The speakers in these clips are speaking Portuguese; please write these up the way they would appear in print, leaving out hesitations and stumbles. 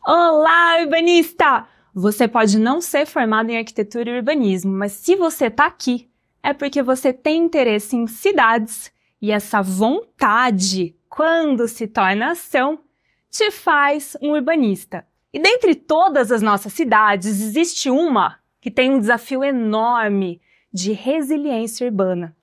Olá, urbanista! Você pode não ser formado em arquitetura e urbanismo, mas se você está aqui, é porque você tem interesse em cidades e essa vontade, quando se torna ação, te faz um urbanista. E dentre todas as nossas cidades, existe uma que tem um desafio enorme de resiliência urbana.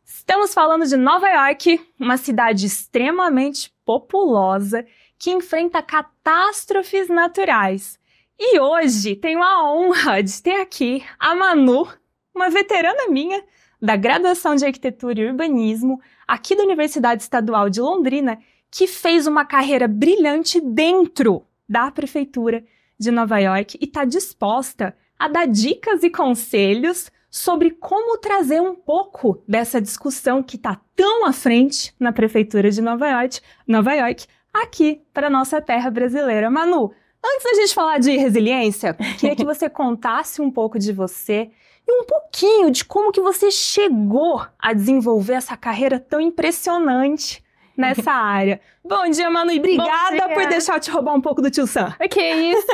Estamos falando de Nova York, uma cidade extremamente populosa que enfrenta catástrofes naturais. E hoje tenho a honra de ter aqui a Manu, uma veterana minha da graduação de Arquitetura e Urbanismo, aqui da Universidade Estadual de Londrina, que fez uma carreira brilhante dentro da Prefeitura de Nova York e está disposta a dar dicas e conselhos sobre como trazer um pouco dessa discussão que está tão à frente na Prefeitura de Nova York, aqui para a nossa terra brasileira. Manu, antes da gente falar de resiliência, queria que você contasse um pouco de você e um pouquinho de como que você chegou a desenvolver essa carreira tão impressionante nessa área. Bom dia, Manu, e obrigada por deixar eu te roubar um pouco do Tio Sam. Que isso!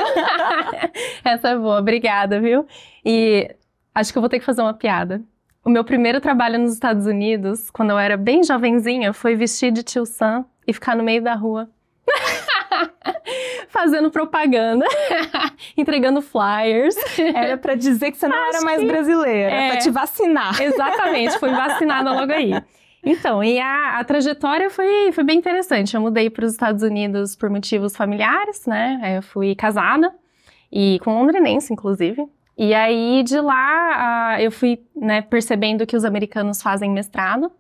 Essa é boa, obrigada, viu? E acho que eu vou ter que fazer uma piada. O meu primeiro trabalho nos Estados Unidos, quando eu era bem jovenzinha, foi vestir de Tio Sam e ficar no meio da rua. Fazendo propaganda, entregando flyers. Era pra dizer que você não era mais brasileira, pra te vacinar. Exatamente, fui vacinada logo aí. Então, e a trajetória foi bem interessante. Eu mudei para os Estados Unidos por motivos familiares, né? Eu fui casada, e com um londrinense, inclusive. E aí, de lá, eu fui, né, percebendo que os americanos fazem mestrado.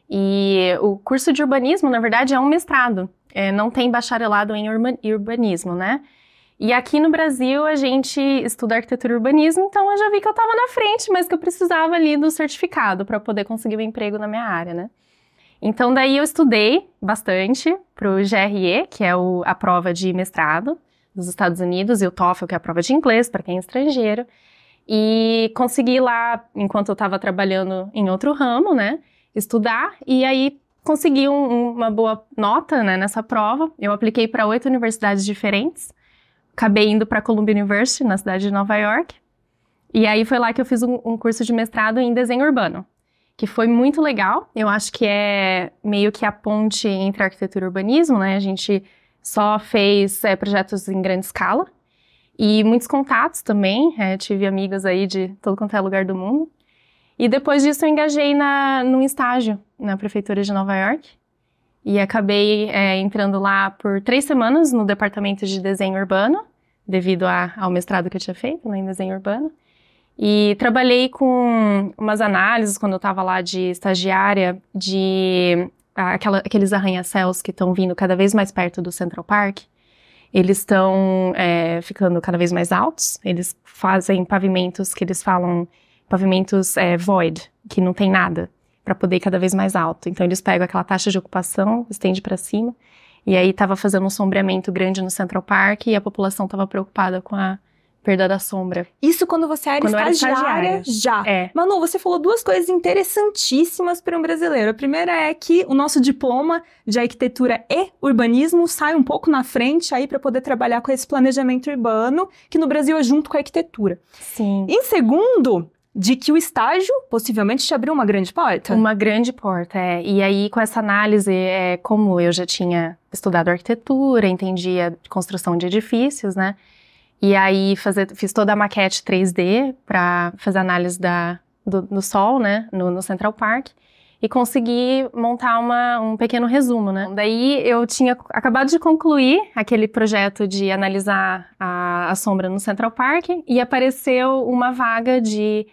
E o curso de urbanismo, na verdade, é um mestrado. Não tem bacharelado em urbanismo, né? E aqui no Brasil, a gente estuda arquitetura e urbanismo, então eu já vi que eu estava na frente, mas que eu precisava ali do certificado para poder conseguir um emprego na minha área, né? Então, daí eu estudei bastante para o GRE, que é a prova de mestrado dos Estados Unidos, e o TOEFL, que é a prova de inglês para quem é estrangeiro. E consegui lá, enquanto eu estava trabalhando em outro ramo, né, estudar, e aí consegui uma boa nota, né, nessa prova. Eu apliquei para 8 universidades diferentes, acabei indo para a Columbia University, na cidade de Nova York, e aí foi lá que eu fiz um curso de mestrado em desenho urbano, que foi muito legal. Eu acho que é meio que a ponte entre arquitetura e urbanismo, né, a gente só fez projetos em grande escala, e muitos contatos também, tive amigas aí de todo quanto é lugar do mundo. E depois disso eu engajei num estágio na Prefeitura de Nova York, e acabei entrando lá por 3 semanas no departamento de desenho urbano, devido ao mestrado que eu tinha feito, né, em desenho urbano. E trabalhei com umas análises, quando eu estava lá de estagiária, de aqueles arranha-céus que estão vindo cada vez mais perto do Central Park. Eles estão ficando cada vez mais altos, eles fazem pavimentos que eles falam pavimentos void, que não tem nada, para poder ir cada vez mais alto. Então eles pegam aquela taxa de ocupação, estende para cima, e aí estava fazendo um sombreamento grande no Central Park e a população estava preocupada com a perda da sombra. Isso quando você era estagiária? Já. Manu, você falou 2 coisas interessantíssimas para um brasileiro. A primeira é que o nosso diploma de arquitetura e urbanismo sai um pouco na frente aí para poder trabalhar com esse planejamento urbano, que no Brasil é junto com a arquitetura. Sim. Em segundo, de que o estágio possivelmente te abriu uma grande porta. Uma grande porta, E aí, com essa análise, como eu já tinha estudado arquitetura, entendia construção de edifícios, né? E aí, fiz toda a maquete 3D para fazer análise do sol, né, no Central Park, e consegui montar um pequeno resumo, né. Daí, eu tinha acabado de concluir aquele projeto de analisar a sombra no Central Park, e apareceu uma vaga de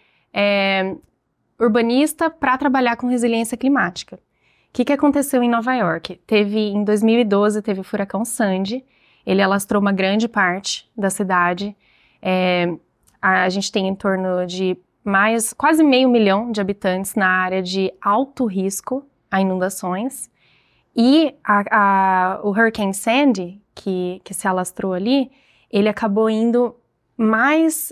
urbanista para trabalhar com resiliência climática. O que aconteceu em Nova York? Em 2012, teve o furacão Sandy. Ele alastrou uma grande parte da cidade. A gente tem em torno de quase 500 mil de habitantes na área de alto risco a inundações. E o Hurricane Sandy, que se alastrou ali, ele acabou indo mais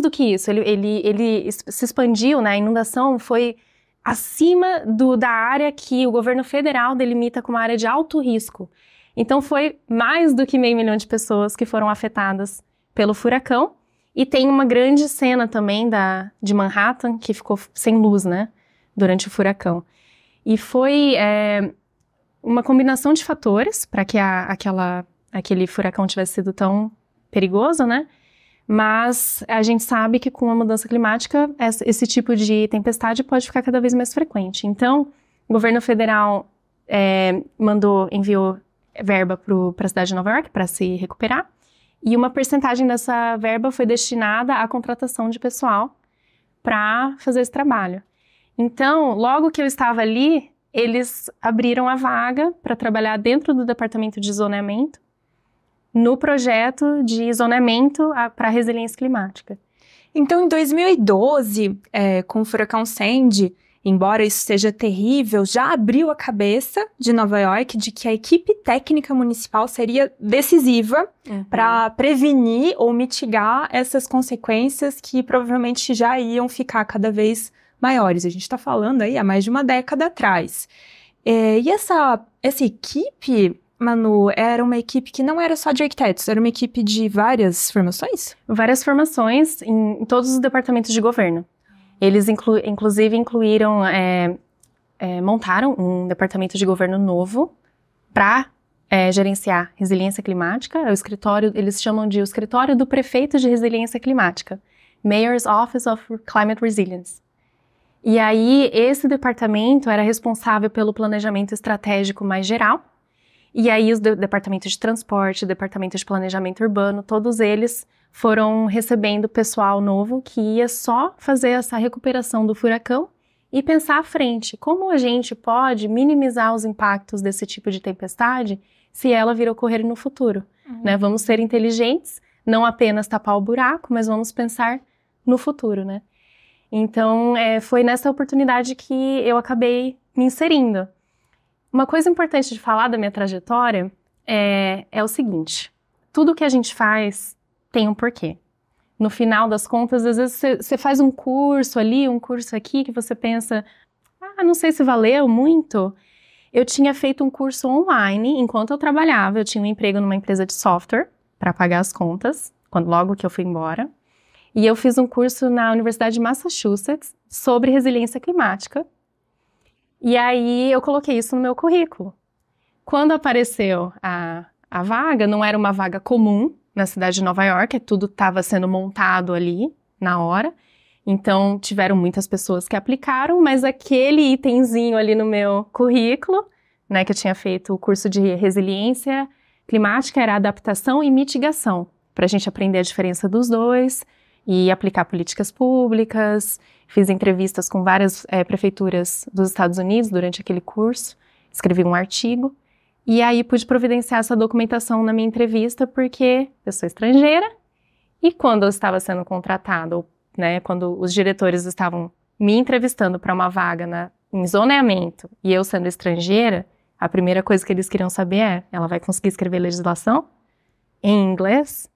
do que isso. Ele se expandiu, né? A inundação foi acima da área que o governo federal delimita como área de alto risco. Então foi mais do que 500 mil de pessoas que foram afetadas pelo furacão. E tem uma grande cena também de Manhattan, que ficou sem luz, né, durante o furacão. E foi uma combinação de fatores para que aquele furacão tivesse sido tão perigoso, né? Mas a gente sabe que com a mudança climática, esse tipo de tempestade pode ficar cada vez mais frequente. Então, o governo federal enviou verba para a cidade de Nova York para se recuperar. E uma percentagem dessa verba foi destinada à contratação de pessoal para fazer esse trabalho. Então, logo que eu estava ali, eles abriram a vaga para trabalhar dentro do departamento de zoneamento, no projeto de zoneamento para a resiliência climática. Então, em 2012, com o furacão Sandy, embora isso seja terrível, já abriu a cabeça de Nova York de que a equipe técnica municipal seria decisiva para prevenir ou mitigar essas consequências que provavelmente já iam ficar cada vez maiores. A gente está falando aí há mais de uma década atrás. E essa equipe, Manu, era uma equipe que não era só de arquitetos, era uma equipe de várias formações? Várias formações em todos os departamentos de governo. Eles, inclusive, montaram um departamento de governo novo para gerenciar resiliência climática. É o escritório, eles chamam de o escritório do prefeito de resiliência climática, Mayor's Office of Climate Resilience. E aí, esse departamento era responsável pelo planejamento estratégico mais geral. E aí, os departamentos de transporte, departamento de planejamento urbano, todos eles foram recebendo pessoal novo que ia só fazer essa recuperação do furacão e pensar à frente. Como a gente pode minimizar os impactos desse tipo de tempestade se ela vir a ocorrer no futuro? Né? Vamos ser inteligentes, não apenas tapar o buraco, mas vamos pensar no futuro, né? Então, foi nessa oportunidade que eu acabei me inserindo. Uma coisa importante de falar da minha trajetória é o seguinte: tudo que a gente faz tem um porquê. No final das contas, às vezes você faz um curso ali, um curso aqui, que você pensa, não sei se valeu muito. Eu tinha feito um curso online enquanto eu trabalhava, eu tinha um emprego numa empresa de software para pagar as contas, logo que eu fui embora. E eu fiz um curso na Universidade de Massachusetts sobre resiliência climática. E aí eu coloquei isso no meu currículo. Quando apareceu a vaga, não era uma vaga comum na cidade de Nova York, tudo estava sendo montado ali na hora. Então tiveram muitas pessoas que aplicaram, mas aquele itemzinho ali no meu currículo, né, que eu tinha feito o curso de resiliência climática, era adaptação e mitigação, para a gente aprender a diferença dos dois e aplicar políticas públicas. Fiz entrevistas com várias prefeituras dos Estados Unidos durante aquele curso, escrevi um artigo, e aí pude providenciar essa documentação na minha entrevista, porque eu sou estrangeira, e quando eu estava sendo contratada, né, quando os diretores estavam me entrevistando para uma vaga em zoneamento, e eu sendo estrangeira, a primeira coisa que eles queriam saber ela vai conseguir escrever legislação em inglês?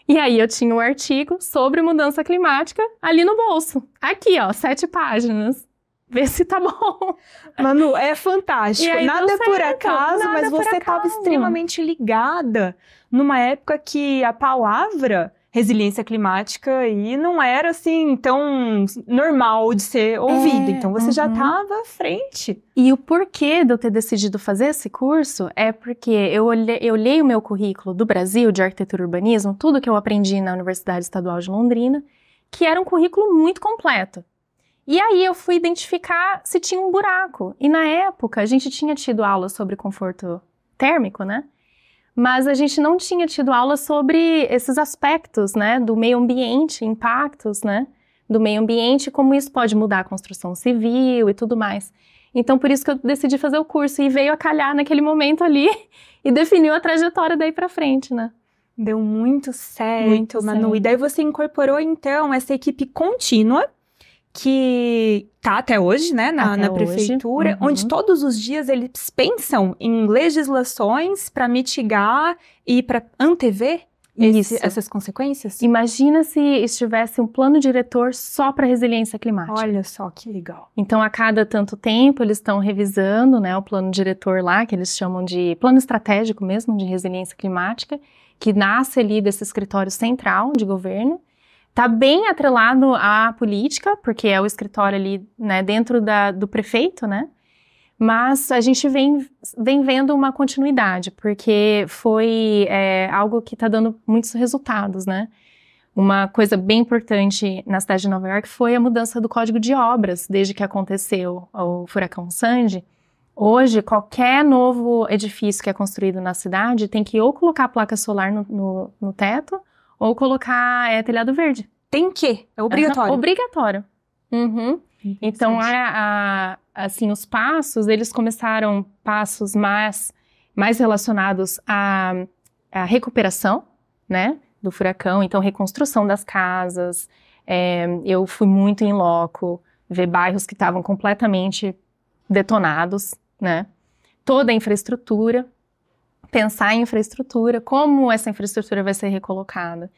E aí eu tinha um artigo sobre mudança climática ali no bolso. Aqui, 7 páginas. Vê se tá bom. Manu, é fantástico. Nada é por acaso, nada mas você estava extremamente ligada numa época que a palavra resiliência climática aí não era assim tão normal de ser ouvida. Então você já estava à frente. E o porquê de eu ter decidido fazer esse curso é porque eu olhei o meu currículo do Brasil de arquitetura e urbanismo, tudo que eu aprendi na Universidade Estadual de Londrina, que era um currículo muito completo. E aí eu fui identificar se tinha um buraco. E na época a gente tinha tido aula sobre conforto térmico, né? Mas a gente não tinha tido aula sobre esses aspectos, né, do meio ambiente, impactos, né, do meio ambiente, como isso pode mudar a construção civil e tudo mais. Então, por isso que eu decidi fazer o curso e veio a calhar naquele momento ali e definiu a trajetória daí pra frente, né. Deu muito certo, Manu. E daí você incorporou, então, essa equipe contínua, que tá até hoje, né, na prefeitura, onde todos os dias eles pensam em legislações para mitigar e para antever essas consequências? Imagina se estivesse um plano diretor só para resiliência climática. Olha só, que legal. Então, a cada tanto tempo, eles estão revisando, né, o plano diretor lá, que eles chamam de plano estratégico mesmo, de resiliência climática, que nasce ali desse escritório central de governo. Está bem atrelado à política, porque é o escritório ali, né, dentro do prefeito, né? Mas a gente vem vendo uma continuidade, porque foi algo que está dando muitos resultados, né? Uma coisa bem importante na cidade de Nova York foi a mudança do Código de Obras, desde que aconteceu o furacão Sandy. Hoje, qualquer novo edifício que é construído na cidade tem que ou colocar placa solar no teto, ou colocar telhado verde. Tem que? É obrigatório? Obrigatório. Uhum. Então, assim, os passos, eles começaram passos mais relacionados à recuperação, né, do furacão. Então, reconstrução das casas. Eu fui muito em loco, ver bairros que estavam completamente detonados, né. Toda a infraestrutura. Pensar em infraestrutura, como essa infraestrutura vai ser recolocada.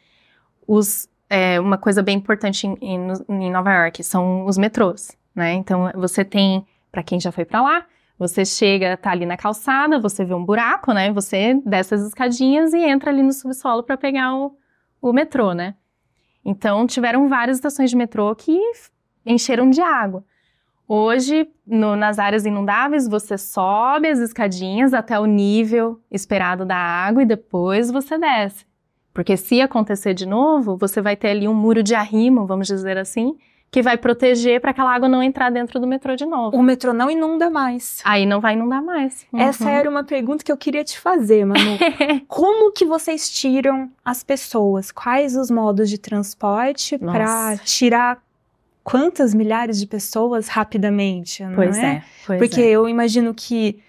Uma coisa bem importante em Nova York são os metrôs, né? Então, você tem, para quem já foi para lá, você chega, tá ali na calçada, você vê um buraco, né? Você desce as escadinhas e entra ali no subsolo para pegar o metrô, né? Então, tiveram várias estações de metrô que encheram de água. Hoje, nas áreas inundáveis, você sobe as escadinhas até o nível esperado da água e depois você desce. Porque se acontecer de novo, você vai ter ali um muro de arrimo, vamos dizer assim, que vai proteger para aquela água não entrar dentro do metrô de novo. O metrô não inunda mais. Aí não vai inundar mais. Uhum. Essa era uma pergunta que eu queria te fazer, Manu. Como que vocês tiram as pessoas? Quais os modos de transporte para tirar quantas milhares de pessoas rapidamente, não é? Porque eu imagino que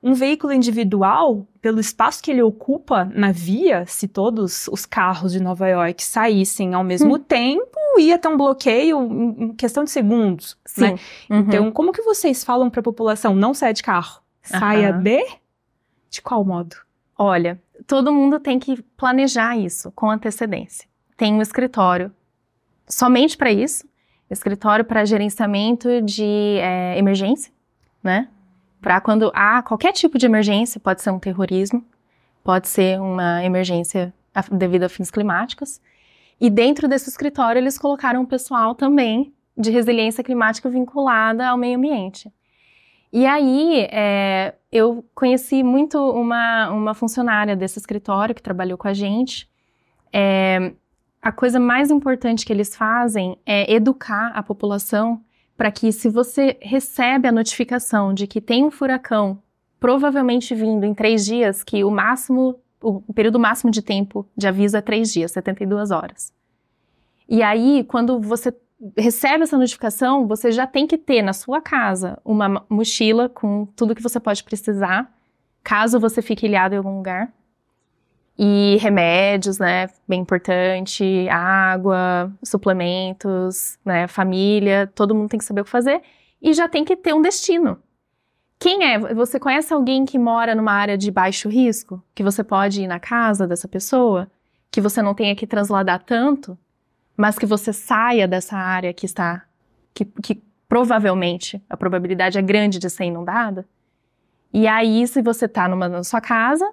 um veículo individual, pelo espaço que ele ocupa na via, se todos os carros de Nova York saíssem ao mesmo tempo, ia ter um bloqueio em questão de segundos. Sim. Né? Então, como que vocês falam para a população, não saia de carro? Saia de qual modo? Olha, todo mundo tem que planejar isso com antecedência. Tem um escritório somente para isso, escritório para gerenciamento de emergência, né? Para quando há qualquer tipo de emergência, pode ser um terrorismo, pode ser uma emergência devido a fins climáticos. E dentro desse escritório eles colocaram um pessoal também de resiliência climática vinculada ao meio ambiente. E aí eu conheci muito uma funcionária desse escritório que trabalhou com a gente. A coisa mais importante que eles fazem é educar a população para que, se você recebe a notificação de que tem um furacão provavelmente vindo em 3 dias, que o período máximo de tempo de aviso é 3 dias, 72 horas. E aí, quando você recebe essa notificação, você já tem que ter na sua casa uma mochila com tudo que você pode precisar, caso você fique ilhado em algum lugar. E remédios, né, bem importante, água, suplementos, né, família, todo mundo tem que saber o que fazer e já tem que ter um destino. Você conhece alguém que mora numa área de baixo risco? Que você pode ir na casa dessa pessoa? Que você não tenha que trasladar tanto, mas que você saia dessa área que provavelmente a probabilidade é grande de ser inundada? E aí, se você está na sua casa,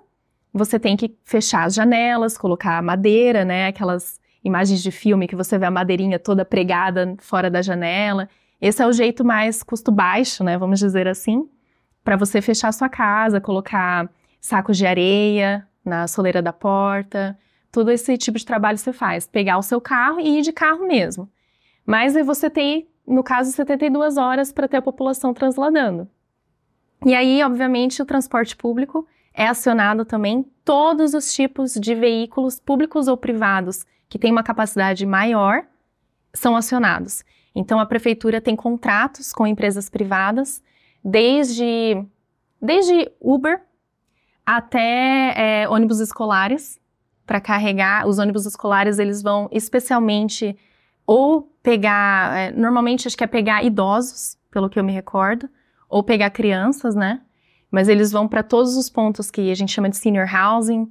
você tem que fechar as janelas, colocar madeira, né? Aquelas imagens de filme que você vê a madeirinha toda pregada fora da janela. Esse é o jeito mais custo baixo, né? Vamos dizer assim, para você fechar a sua casa, colocar sacos de areia na soleira da porta. Todo esse tipo de trabalho você faz. Pegar o seu carro e ir de carro mesmo. Mas aí você tem, no caso, 72 horas para ter a população transladando. E aí, obviamente, o transporte público é acionado também. Todos os tipos de veículos públicos ou privados que têm uma capacidade maior são acionados. Então, a prefeitura tem contratos com empresas privadas, desde Uber até ônibus escolares, para carregar. Os ônibus escolares, eles vão especialmente ou pegar, normalmente acho que é pegar idosos, pelo que eu me recordo, ou pegar crianças, né? Mas eles vão para todos os pontos que a gente chama de senior housing,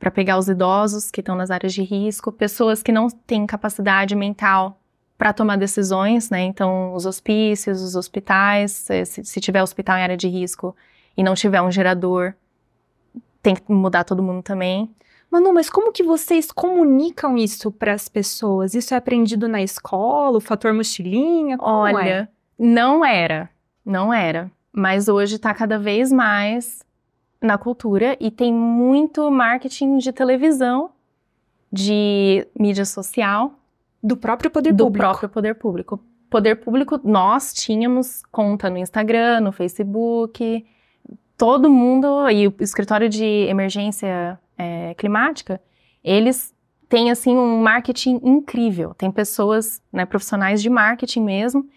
para pegar os idosos que estão nas áreas de risco, pessoas que não têm capacidade mental para tomar decisões, né? Então, os hospícios, os hospitais, se tiver hospital em área de risco e não tiver um gerador, tem que mudar todo mundo também. Manu, mas como que vocês comunicam isso para as pessoas? Isso é aprendido na escola, o fator mochilinha? Como Olha, não era. Mas hoje está cada vez mais na cultura e tem muito marketing de televisão, de mídia social. Do próprio poder público. Do próprio poder público. Poder público, nós tínhamos conta no Instagram, no Facebook, todo mundo, e o escritório de emergência climática, eles têm, assim, um marketing incrível. Tem pessoas, né, profissionais de marketing mesmo,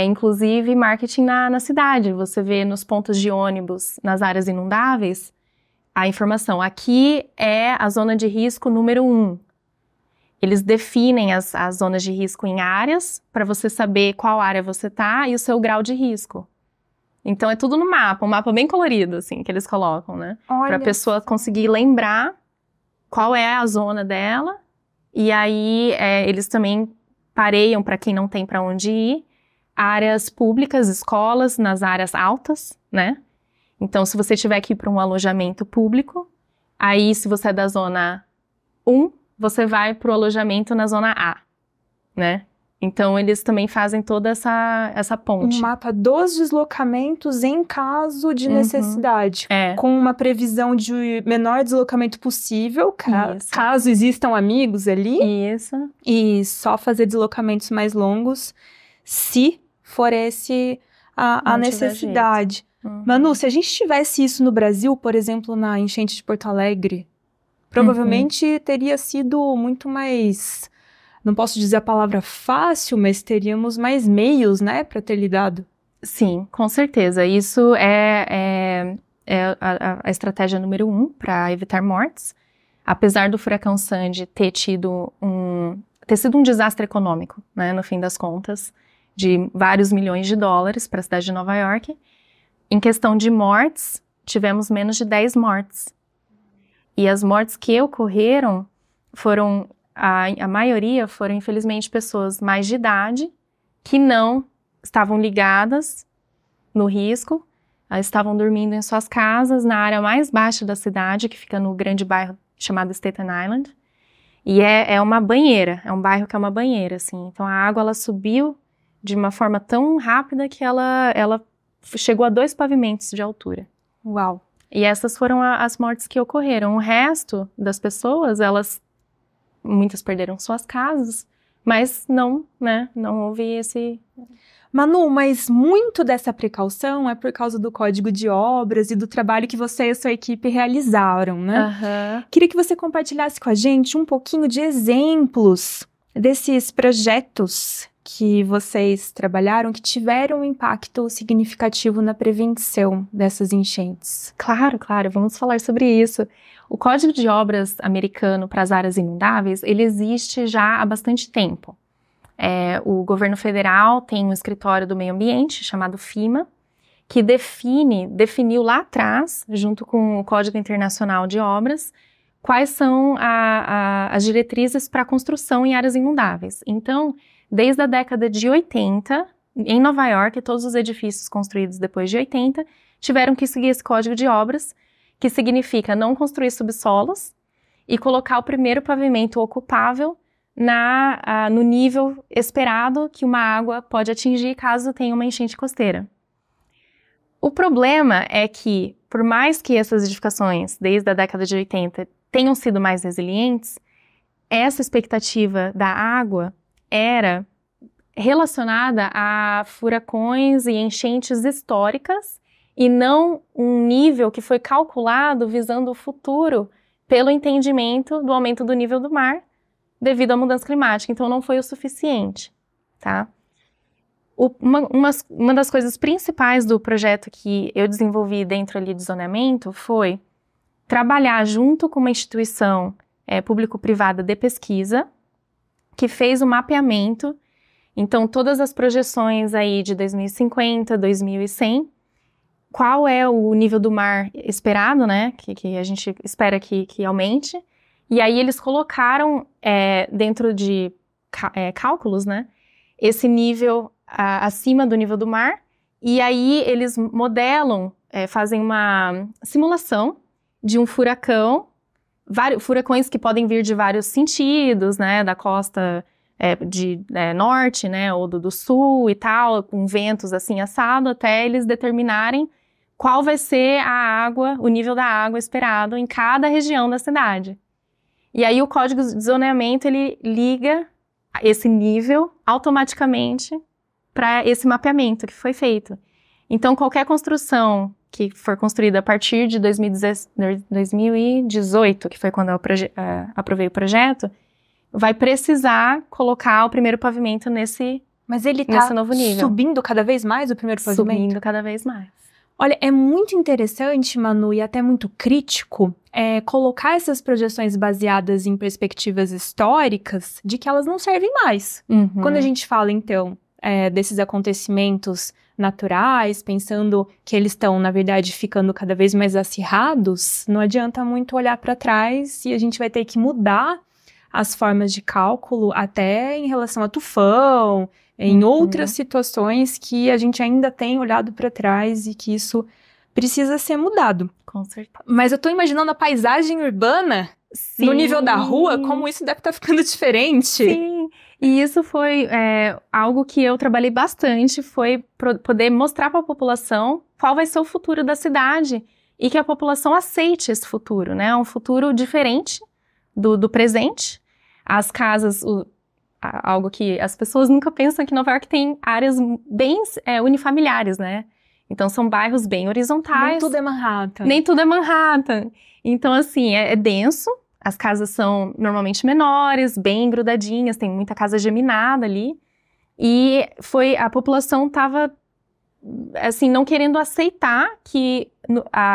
inclusive marketing na cidade. Você vê nos pontos de ônibus, nas áreas inundáveis, a informação. Aqui é a zona de risco número 1. Eles definem as zonas de risco em áreas, para você saber qual área você está e o seu grau de risco. Então, é tudo no mapa, um mapa bem colorido, assim, que eles colocam, né? Para a pessoa conseguir lembrar qual é a zona dela. E aí, eles também pareiam para quem não tem para onde ir. Áreas públicas, escolas, nas áreas altas, né? Então, se você tiver que ir para um alojamento público, aí, se você é da zona 1, você vai para o alojamento na zona A, né? Então, eles também fazem toda essa ponte. Um mapa dos deslocamentos em caso de necessidade. Com uma previsão de menor deslocamento possível, caso existam amigos ali. Isso. E só fazer deslocamentos mais longos, se for a necessidade. Manu, se a gente tivesse isso no Brasil, por exemplo, na enchente de Porto Alegre, provavelmente teria sido muito mais... Não posso dizer a palavra fácil, mas teríamos mais meios, né, para ter lidado. Sim, com certeza. Isso é a estratégia número 1 para evitar mortes. Apesar do furacão Sandy ter sido um desastre econômico, né, no fim das contas, de vários milhões de dólares para a cidade de Nova York, em questão de mortes, tivemos menos de 10 mortes. E as mortes que ocorreram foram... A maioria foram, infelizmente, pessoas mais de idade que não estavam ligadas no risco, estavam dormindo em suas casas na área mais baixa da cidade, que fica no grande bairro chamado Staten Island. E é uma banheira, é um bairro que é uma banheira, assim. Então, a água, ela subiu de uma forma tão rápida que ela chegou a 2 pavimentos de altura. Uau! E essas foram as mortes que ocorreram. O resto das pessoas, muitas perderam suas casas, mas não houve esse... Manu, mas muito dessa precaução é por causa do Código de Obras e do trabalho que você e a sua equipe realizaram, né? Queria que você compartilhasse com a gente um pouquinho de exemplos desses projetos que vocês trabalharam, que tiveram um impacto significativo na prevenção dessas enchentes. Claro, vamos falar sobre isso. O Código de Obras americano para as áreas inundáveis, ele existe já há bastante tempo. O governo federal tem um escritório do meio ambiente, chamado FEMA, que definiu lá atrás, junto com o Código Internacional de Obras, quais são as diretrizes para a construção em áreas inundáveis. Então, desde a década de 80, em Nova York, todos os edifícios construídos depois de 80 tiveram que seguir esse Código de Obras, que significa não construir subsolos e colocar o primeiro pavimento ocupável no nível esperado que uma água pode atingir caso tenha uma enchente costeira. O problema é que, por mais que essas edificações, desde a década de 80, tenham sido mais resilientes, essa expectativa da água era relacionada a furacões e enchentes históricas e não um nível que foi calculado visando o futuro pelo entendimento do aumento do nível do mar devido à mudança climática. Então, não foi o suficiente, tá? Uma das coisas principais do projeto que eu desenvolvi dentro ali de zoneamento foi trabalhar junto com uma instituição público-privada de pesquisa que fez o mapeamento. Então, todas as projeções aí de 2050, 2100, qual é o nível do mar esperado, né? Que a gente espera que aumente. E aí eles colocaram dentro de cálculos, né? Esse nível acima do nível do mar. E aí eles modelam, fazem uma simulação de um furacão, furacões que podem vir de vários sentidos, né? Da costa norte, né? Ou do sul e tal, com ventos assim assado, até eles determinarem qual vai ser o nível da água esperado em cada região da cidade. E aí o código de zoneamento, ele liga esse nível automaticamente para esse mapeamento que foi feito. Então, qualquer construção que for construída a partir de 2018, que foi quando eu aprovei o projeto, vai precisar colocar o primeiro pavimento nesse novo nível. Subindo cada vez mais o primeiro pavimento? Subindo cada vez mais. Olha, é muito interessante, Manu, e até muito crítico, colocar essas projeções baseadas em perspectivas históricas de que elas não servem mais. Uhum. Quando a gente fala, então, desses acontecimentos naturais, pensando que eles estão, na verdade, ficando cada vez mais acirrados, não adianta muito olhar para trás e a gente vai ter que mudar as formas de cálculo até em relação a tufão, em outras situações que a gente ainda tem olhado para trás e que isso precisa ser mudado. Com certeza. Mas eu tô imaginando a paisagem urbana, sim, no nível da rua, como isso deve estar ficando diferente. Sim, e isso foi algo que eu trabalhei bastante, foi poder mostrar para a população qual vai ser o futuro da cidade e que a população aceite esse futuro, né? Um futuro diferente do presente. As casas, algo que as pessoas nunca pensam, que Nova York tem áreas bem unifamiliares, né? Então, são bairros bem horizontais. Nem tudo é Manhattan. Nem tudo é Manhattan. Então, assim, é denso. As casas são normalmente menores, bem grudadinhas, tem muita casa geminada ali. E a população estava, assim, não querendo aceitar que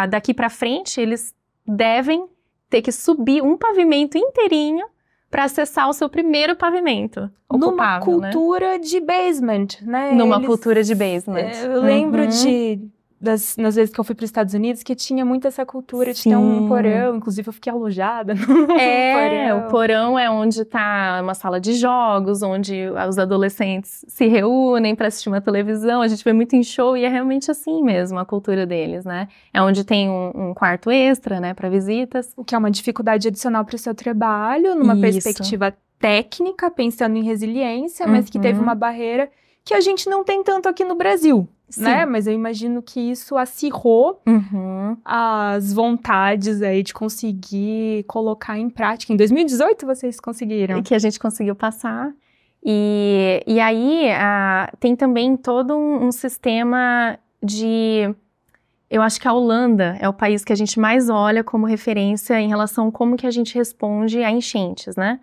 daqui para frente eles devem ter que subir um pavimento inteirinho para acessar o seu primeiro pavimento ocupável, numa cultura de basement, né? Numa cultura de basement. Eu lembro nas vezes que eu fui para os Estados Unidos, que tinha muito essa cultura de ter um porão. Inclusive, eu fiquei alojada no porão. O porão é onde está uma sala de jogos, onde os adolescentes se reúnem para assistir uma televisão. A gente vê muito em show e é realmente assim mesmo, a cultura deles, né? É onde tem um quarto extra, né, para visitas. O que é uma dificuldade adicional para o seu trabalho, numa perspectiva técnica, pensando em resiliência, mas que teve uma barreira que a gente não tem tanto aqui no Brasil. Né? Mas eu imagino que isso acirrou as vontades aí de conseguir colocar em prática. Em 2018 vocês conseguiram. Que a gente conseguiu passar. E aí tem também todo um sistema de... Eu acho que a Holanda é o país que a gente mais olha como referência em relação a como que a gente responde a enchentes, né?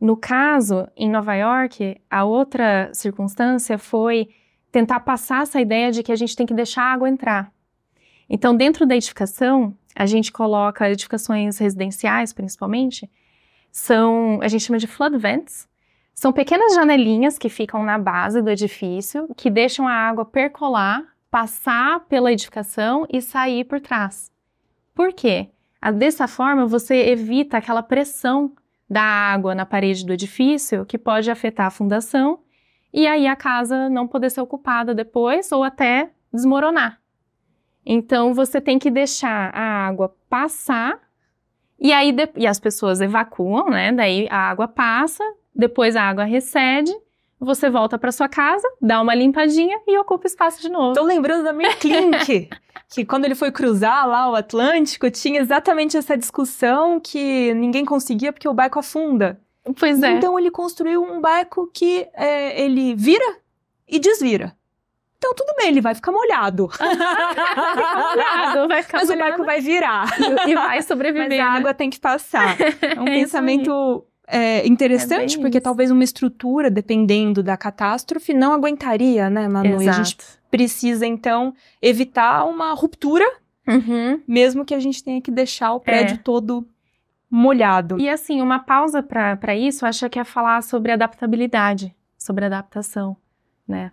No caso, em Nova York, a outra circunstância foi tentar passar essa ideia de que a gente tem que deixar a água entrar. Então, dentro da edificação, a gente coloca edificações residenciais, principalmente, a gente chama de flood vents. São pequenas janelinhas que ficam na base do edifício, que deixam a água percolar, passar pela edificação e sair por trás. Por quê? Dessa forma, você evita aquela pressão da água na parede do edifício, que pode afetar a fundação, e aí a casa não poder ser ocupada depois ou até desmoronar. Então, você tem que deixar a água passar e aí e as pessoas evacuam, né? Daí a água passa, depois a água recede, você volta para sua casa, dá uma limpadinha e ocupa o espaço de novo. Tô lembrando da Mir Klink, que quando ele foi cruzar lá o Atlântico, tinha exatamente essa discussão que ninguém conseguia porque o barco afunda. Pois é. Então ele construiu um barco que ele vira e desvira. Então tudo bem, ele vai ficar molhado. Vai ficar Mas molhado. O barco vai virar. E vai sobreviver. Mas a água tem que passar. É um pensamento interessante, porque talvez uma estrutura, dependendo da catástrofe, não aguentaria, né, Manu? Exato. E a gente precisa, então, evitar uma ruptura, mesmo que a gente tenha que deixar o prédio todo molhado. E assim, uma pausa para isso, acho que é falar sobre adaptabilidade, sobre adaptação, né?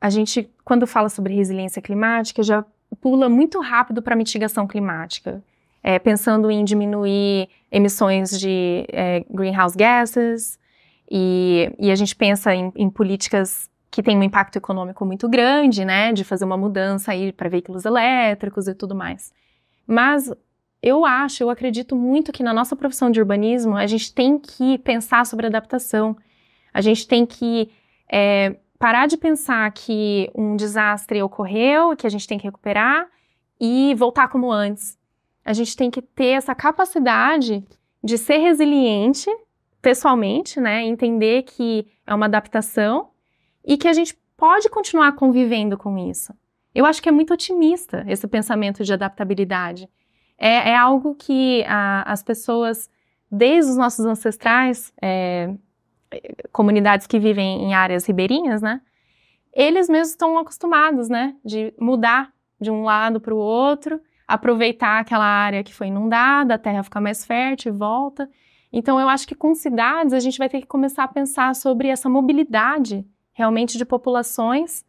a gente, quando fala sobre resiliência climática, já pula muito rápido para mitigação climática, pensando em diminuir emissões de greenhouse gases, e a gente pensa em políticas que têm um impacto econômico muito grande, né, de fazer uma mudança aí para veículos elétricos e tudo mais. Mas eu acredito muito que na nossa profissão de urbanismo a gente tem que pensar sobre adaptação, a gente tem que parar de pensar que um desastre ocorreu, que a gente tem que recuperar e voltar como antes. A gente tem que ter essa capacidade de ser resiliente pessoalmente, né, entender que é uma adaptação e que a gente pode continuar convivendo com isso. Eu acho que é muito otimista esse pensamento de adaptabilidade. É algo que as pessoas, desde os nossos ancestrais, comunidades que vivem em áreas ribeirinhas, né, eles mesmos estão acostumados, né, de mudar de um lado para o outro, aproveitar aquela área que foi inundada, a terra fica mais fértil e volta. Então, eu acho que com cidades a gente vai ter que começar a pensar sobre essa mobilidade realmente de populações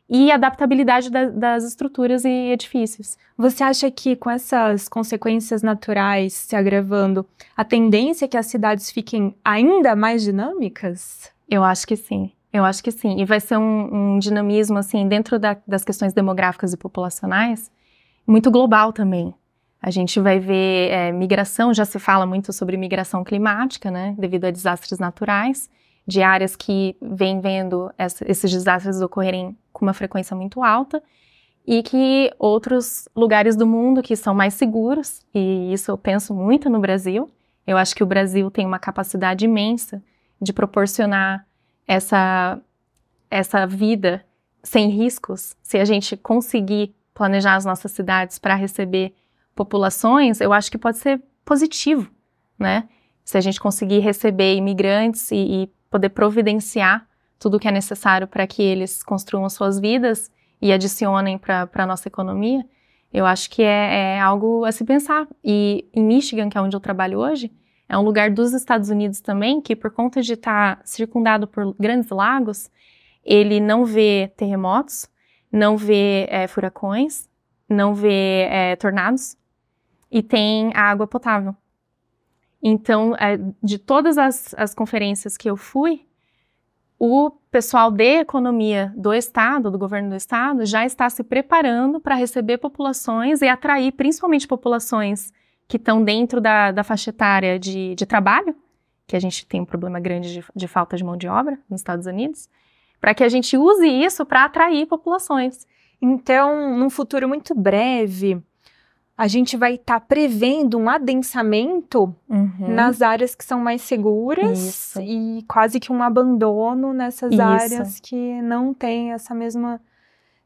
e adaptabilidade das estruturas e edifícios. Você acha que com essas consequências naturais se agravando, a tendência é que as cidades fiquem ainda mais dinâmicas? Eu acho que sim. E vai ser um dinamismo, assim, dentro das questões demográficas e populacionais, muito global também. A gente vai ver migração, já se fala muito sobre migração climática, né, devido a desastres naturais, de áreas que vêm vendo esses desastres ocorrerem com uma frequência muito alta, e que outros lugares do mundo que são mais seguros, e isso eu penso muito no Brasil. Eu acho que o Brasil tem uma capacidade imensa de proporcionar essa vida sem riscos. Se a gente conseguir planejar as nossas cidades para receber populações, eu acho que pode ser positivo, né? Se a gente conseguir receber imigrantes e poder providenciar tudo o que é necessário para que eles construam suas vidas e adicionem para a nossa economia, eu acho que é algo a se pensar. E em Michigan, que é onde eu trabalho hoje, é um lugar dos Estados Unidos também, que por conta de estar circundado por grandes lagos, ele não vê terremotos, não vê furacões, não vê tornados, e tem água potável. Então, de todas as conferências que eu fui, o pessoal de economia do estado, do governo do estado, já está se preparando para receber populações e atrair principalmente populações que estão dentro da faixa etária de trabalho, que a gente tem um problema grande de falta de mão de obra nos Estados Unidos, para que a gente use isso para atrair populações. Então, num futuro muito breve, a gente vai estar prevendo um adensamento nas áreas que são mais seguras e quase que um abandono nessas áreas que não têm essa mesma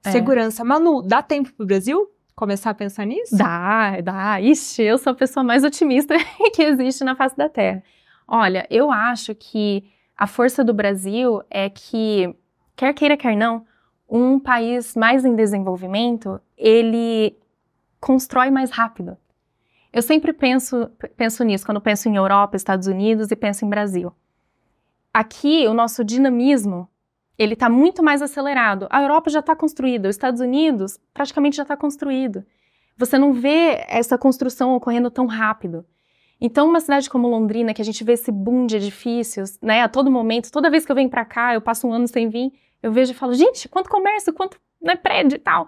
segurança. Manu, dá tempo para o Brasil começar a pensar nisso? Dá. Ixi, eu sou a pessoa mais otimista que existe na face da Terra. Olha, eu acho que a força do Brasil é que, quer queira, quer não, um país mais em desenvolvimento, ele constrói mais rápido. Eu sempre penso nisso, quando penso em Europa, Estados Unidos e penso em Brasil. Aqui, o nosso dinamismo, ele está muito mais acelerado. A Europa já está construída, os Estados Unidos praticamente já está construído. Você não vê essa construção ocorrendo tão rápido. Então, uma cidade como Londrina, que a gente vê esse boom de edifícios, né, a todo momento, toda vez que eu venho para cá, eu passo um ano sem vir, eu vejo e falo, gente, quanto comércio, quanto prédio e tal.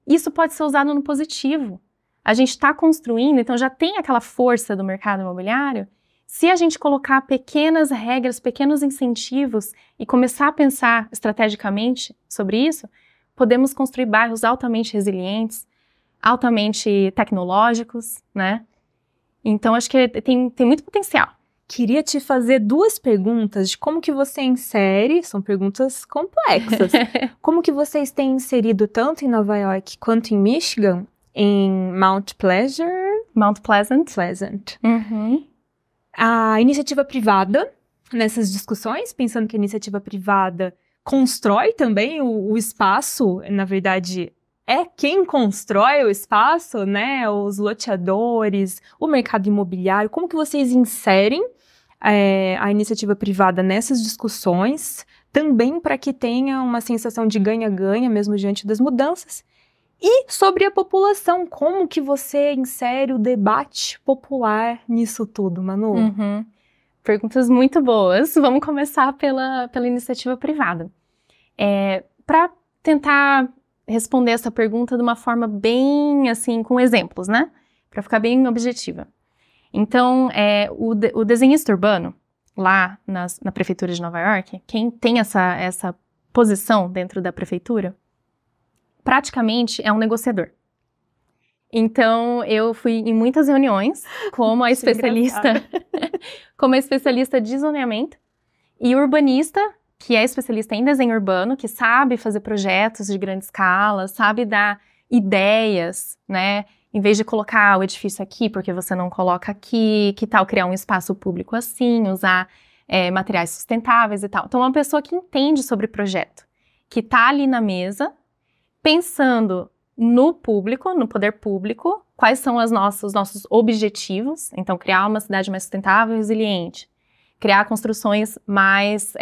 Isso pode ser usado no positivo. A gente está construindo, então já tem aquela força do mercado imobiliário. Se a gente colocar pequenas regras, pequenos incentivos e começar a pensar estrategicamente sobre isso, podemos construir bairros altamente resilientes, altamente tecnológicos, né? Então, acho que tem muito potencial. Queria te fazer 2 perguntas de como que você insere, são perguntas complexas, como que vocês têm inserido tanto em Nova York quanto em Michigan, em Mount Pleasant. A iniciativa privada, nessas discussões, pensando que a iniciativa privada constrói também o espaço, na verdade, é quem constrói o espaço, né? Os loteadores, o mercado imobiliário. Como que vocês inserem a iniciativa privada nessas discussões, também para que tenha uma sensação de ganha-ganha mesmo diante das mudanças. E sobre a população, como que você insere o debate popular nisso tudo, Manu? Perguntas muito boas. Vamos começar pela iniciativa privada. Para tentar responder essa pergunta de uma forma bem, assim, com exemplos, né? Para ficar bem objetiva. Então, o desenhista urbano, lá na Prefeitura de Nova York, quem tem essa posição dentro da Prefeitura, praticamente é um negociador. Então, eu fui em muitas reuniões como a especialista de zoneamento e urbanista, que é especialista em desenho urbano, que sabe fazer projetos de grande escala, sabe dar ideias, né? Em vez de colocar o edifício aqui, porque você não coloca aqui, que tal criar um espaço público assim, usar materiais sustentáveis e tal. Então, é uma pessoa que entende sobre projeto, que está ali na mesa, pensando no público, no poder público, quais são os nossos objetivos. Então, criar uma cidade mais sustentável e resiliente, criar construções mais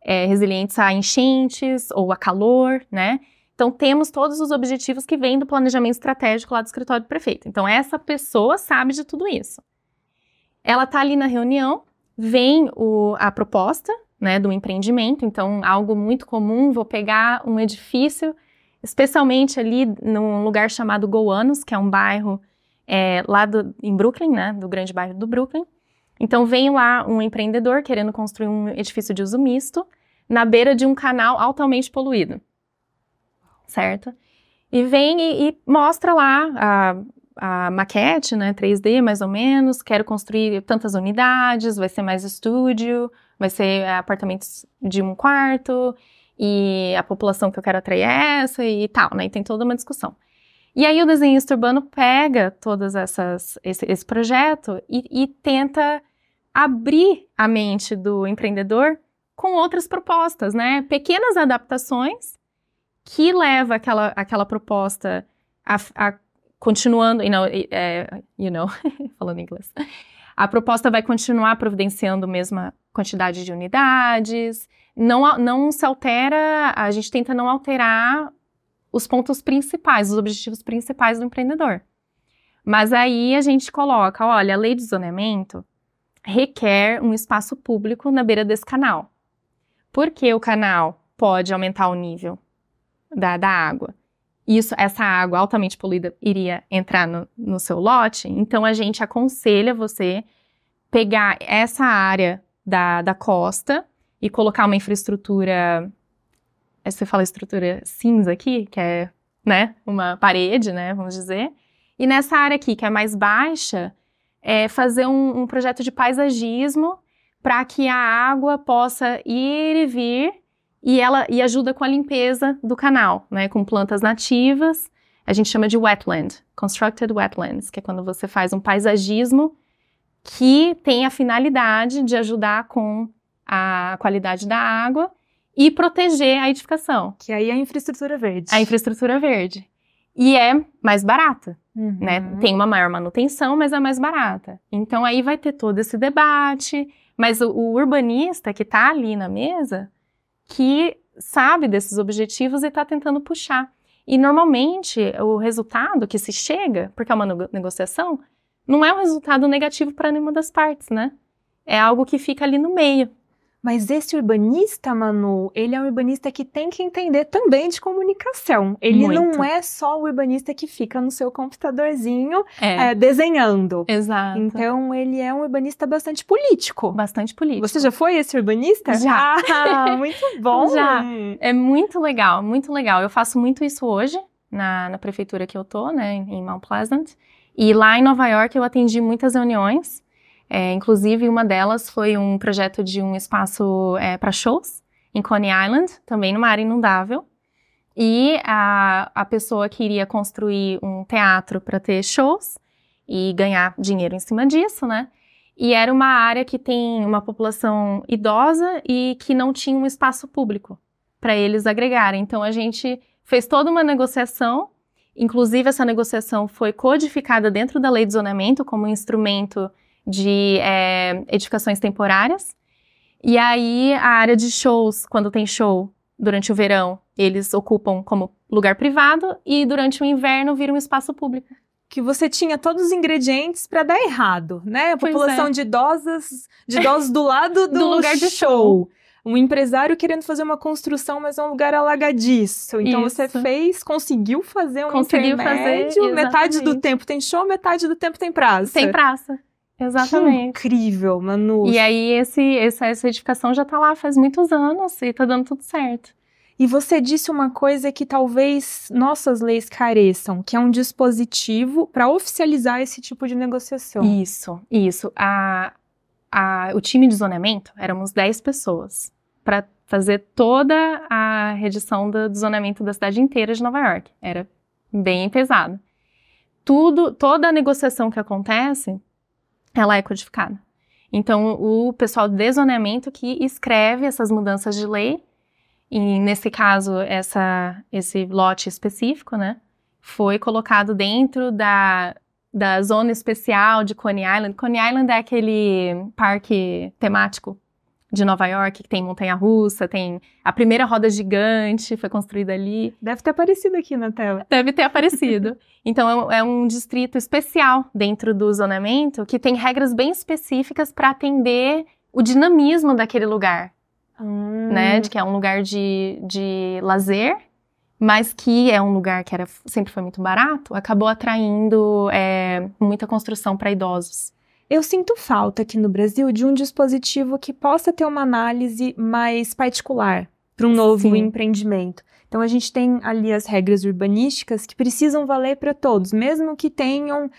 resilientes a enchentes ou a calor, né? Então, temos todos os objetivos que vêm do planejamento estratégico lá do escritório do prefeito. Então, essa pessoa sabe de tudo isso. Ela está ali na reunião, vem a proposta, né, do empreendimento. Então, algo muito comum, vou pegar um edifício, especialmente ali num lugar chamado Gowanus, que é um bairro lá em Brooklyn, né, do grande bairro do Brooklyn. Então, vem lá um empreendedor querendo construir um edifício de uso misto na beira de um canal altamente poluído. Certo? E vem e mostra lá a maquete, né, 3D mais ou menos, quero construir tantas unidades, vai ser mais estúdio, vai ser apartamentos de 1 quarto, e a população que eu quero atrair é essa e tal, né, e tem toda uma discussão. E aí o desenhista urbano pega todas esse projeto e tenta abrir a mente do empreendedor com outras propostas, né, pequenas adaptações, que leva aquela proposta a continuando, falando inglês, a proposta vai continuar providenciando a mesma quantidade de unidades, não se altera, a gente tenta não alterar os pontos principais, os objetivos principais do empreendedor. Mas aí a gente coloca, olha, a lei de zoneamento requer um espaço público na beira desse canal. Porque o canal pode aumentar o nível da água. Essa água altamente poluída iria entrar no seu lote, então a gente aconselha você pegar essa área da costa e colocar uma infraestrutura, você fala estrutura cinza aqui, que é, né, uma parede, né, vamos dizer, e nessa área aqui, que é mais baixa, fazer um projeto de paisagismo para que a água possa ir e vir e ajuda com a limpeza do canal, né, com plantas nativas. A gente chama de wetland, constructed wetlands, que é quando você faz um paisagismo que tem a finalidade de ajudar com a qualidade da água e proteger a edificação. Que aí é a infraestrutura verde. A infraestrutura verde. E é mais barata, né? Tem uma maior manutenção, mas é mais barata. Então aí vai ter todo esse debate, mas o urbanista que está ali na mesa, que sabe desses objetivos e está tentando puxar. E normalmente o resultado que se chega, porque é uma negociação, não é um resultado negativo para nenhuma das partes, né? É algo que fica ali no meio. Mas esse urbanista, Manu, ele é um urbanista que tem que entender também de comunicação. Ele não é só o urbanista que fica no seu computadorzinho desenhando. Exato. Então, ele é um urbanista bastante político. Bastante político. Você já foi esse urbanista? Já. Ah, muito bom. Já. É muito legal, muito legal. Eu faço muito isso hoje, na prefeitura que eu tô, né, em Mount Pleasant. E lá em Nova York eu atendi muitas reuniões. Inclusive, uma delas foi um projeto de um espaço para shows em Coney Island, também numa área inundável. E a pessoa queria construir um teatro para ter shows e ganhar dinheiro em cima disso, né? E era uma área que tem uma população idosa e que não tinha um espaço público para eles agregarem. Então, a gente fez toda uma negociação. Inclusive, essa negociação foi codificada dentro da lei de zoneamento como um instrumento de edificações temporárias, E aí, a área de shows, quando tem show durante o verão, eles ocupam como lugar privado e durante o inverno vira um espaço público. Que você tinha todos os ingredientes para dar errado, né? A população de idosos do lado do lugar de show. Um empresário querendo fazer uma construção, mas é um lugar alagadiço. Então você conseguiu fazer um intermédio. Metade do tempo tem show, metade do tempo tem praça. Tem praça. Exatamente. Que incrível, Manu. E aí, essa edificação já tá lá faz muitos anos e tá dando tudo certo. E você disse uma coisa que talvez nossas leis careçam, que é um dispositivo para oficializar esse tipo de negociação. Isso. O time de zoneamento, éramos 10 pessoas para fazer toda a redição do zonamento da cidade inteira de Nova York. Era bem pesado. Toda a negociação que acontece, ela é codificada. Então, o pessoal de zoneamento que escreve essas mudanças de lei, e nesse caso, esse lote específico, né, foi colocado dentro da zona especial de Coney Island. Coney Island é aquele parque temático de Nova York, que tem montanha-russa, tem a primeira roda gigante, foi construída ali. Deve ter aparecido aqui na tela. Deve ter aparecido. Então, é um distrito especial dentro do zonamento, que tem regras bem específicas para atender o dinamismo daquele lugar. Né? De que é um lugar de lazer, mas que é um lugar que sempre foi muito barato, acabou atraindo muita construção para idosos. Eu sinto falta aqui no Brasil de um dispositivo que possa ter uma análise mais particular para um novo empreendimento. Então, a gente tem ali as regras urbanísticas que precisam valer para todos, mesmo que tenham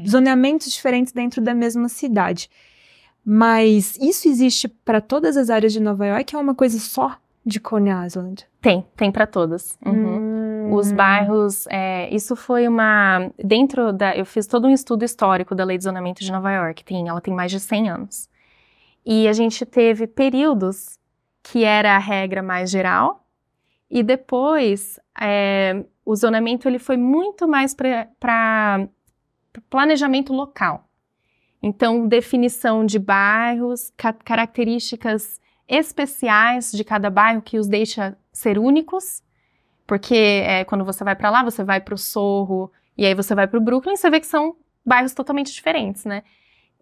zoneamentos diferentes dentro da mesma cidade. Mas isso existe para todas as áreas de Nova York? É uma coisa só de Coney Island? Tem para todas. Os bairros, isso foi eu fiz todo um estudo histórico da Lei de Zonamento de Nova York, ela tem mais de 100 anos. E a gente teve períodos que era a regra mais geral, e depois o zonamento ele foi muito mais para planejamento local. Então, definição de bairros, características especiais de cada bairro que os deixa ser únicos, porque quando você vai para lá, você vai para o Soho, e aí você vai para o Brooklyn, você vê que são bairros totalmente diferentes, né?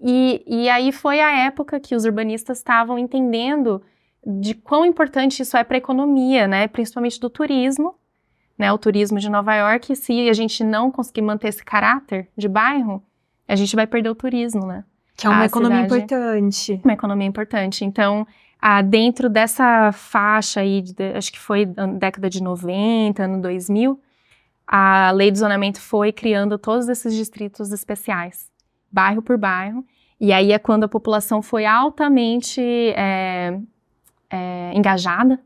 E aí foi a época que os urbanistas estavam entendendo de quão importante isso é para a economia, né? Principalmente do turismo, né? O turismo de Nova York, se a gente não conseguir manter esse caráter de bairro, a gente vai perder o turismo, né? Que é uma economia importante. Uma economia importante. Então, dentro dessa faixa aí, acho que foi na década de 90, ano 2000, a lei de zonamento foi criando todos esses distritos especiais, bairro por bairro. E aí é quando a população foi altamente engajada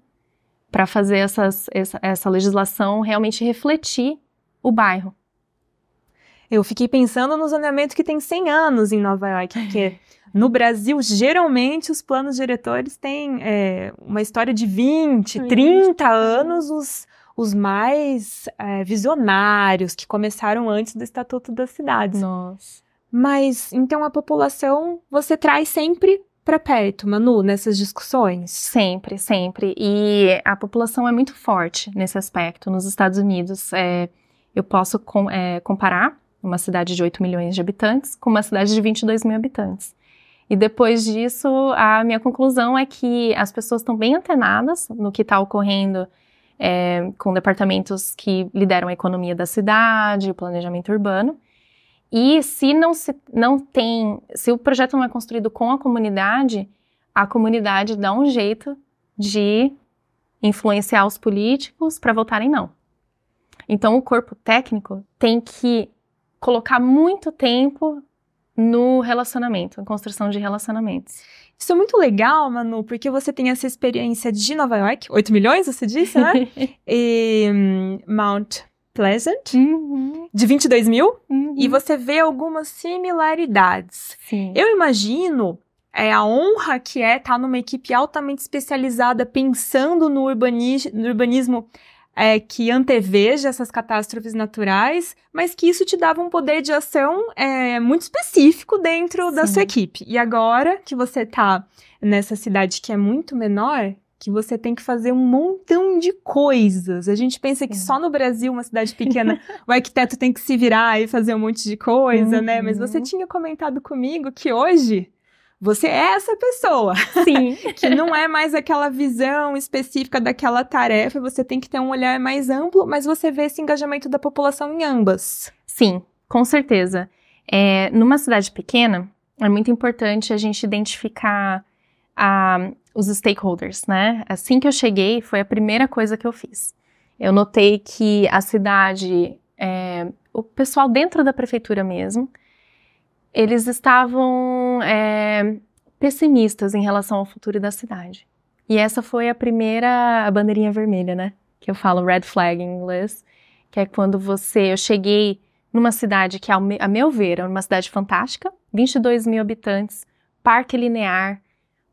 para fazer essa legislação realmente refletir o bairro. Eu fiquei pensando no zoneamento que tem 100 anos em Nova York, porque no Brasil, geralmente, os planos diretores têm uma história de 20, 30 anos, os mais visionários, que começaram antes do Estatuto das Cidades. Nossa. Mas, então, a população, você traz sempre para perto, Manu, nessas discussões? Sempre, sempre. E a população é muito forte nesse aspecto. Nos Estados Unidos, eu posso comparar uma cidade de 8 milhões de habitantes com uma cidade de 22 mil habitantes. E depois disso, a minha conclusão é que as pessoas estão bem antenadas no que está ocorrendo com departamentos que lideram a economia da cidade, o planejamento urbano. E se o projeto não é construído com a comunidade dá um jeito de influenciar os políticos para votarem não. Então, o corpo técnico tem que colocar muito tempo no relacionamento, na construção de relacionamentos. Isso é muito legal, Manu, porque você tem essa experiência de Nova York, 8 milhões, você disse, né? E Mount Pleasant, de 22 mil, e você vê algumas similaridades. Sim. Eu imagino a honra que estar numa equipe altamente especializada, pensando no urbanismo que anteveja essas catástrofes naturais, mas que isso te dava um poder de ação muito específico dentro da sua equipe. E agora que você tá nessa cidade que é muito menor, que você tem que fazer um montão de coisas. A gente pensa que só no Brasil, uma cidade pequena, o arquiteto tem que se virar e fazer um monte de coisa, né? Mas você tinha comentado comigo que hoje você é essa pessoa. Sim. Que não é mais aquela visão específica daquela tarefa, você tem que ter um olhar mais amplo, mas você vê esse engajamento da população em ambas. Sim, com certeza. Numa cidade pequena, é muito importante a gente identificar os stakeholders, né? Assim que eu cheguei, foi a primeira coisa que eu fiz. Eu notei que a cidade, o pessoal dentro da prefeitura mesmo, eles estavam pessimistas em relação ao futuro da cidade. E essa foi a bandeirinha vermelha, né? Que eu falo red flag em inglês, que é quando eu cheguei numa cidade que, a meu ver, é uma cidade fantástica, 22 mil habitantes, parque linear,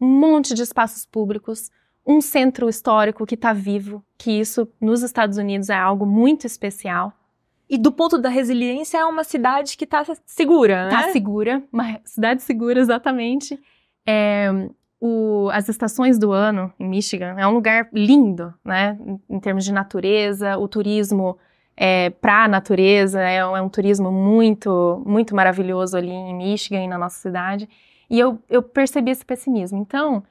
um monte de espaços públicos, um centro histórico que está vivo, que isso nos Estados Unidos é algo muito especial. E do ponto da resiliência, é uma cidade que está segura, né? Está segura, uma cidade segura, exatamente. As estações do ano em Michigan é um lugar lindo, né? Em termos de natureza, o turismo para a natureza é um turismo muito, muito maravilhoso ali em Michigan e na nossa cidade. E eu percebi esse pessimismo. Então,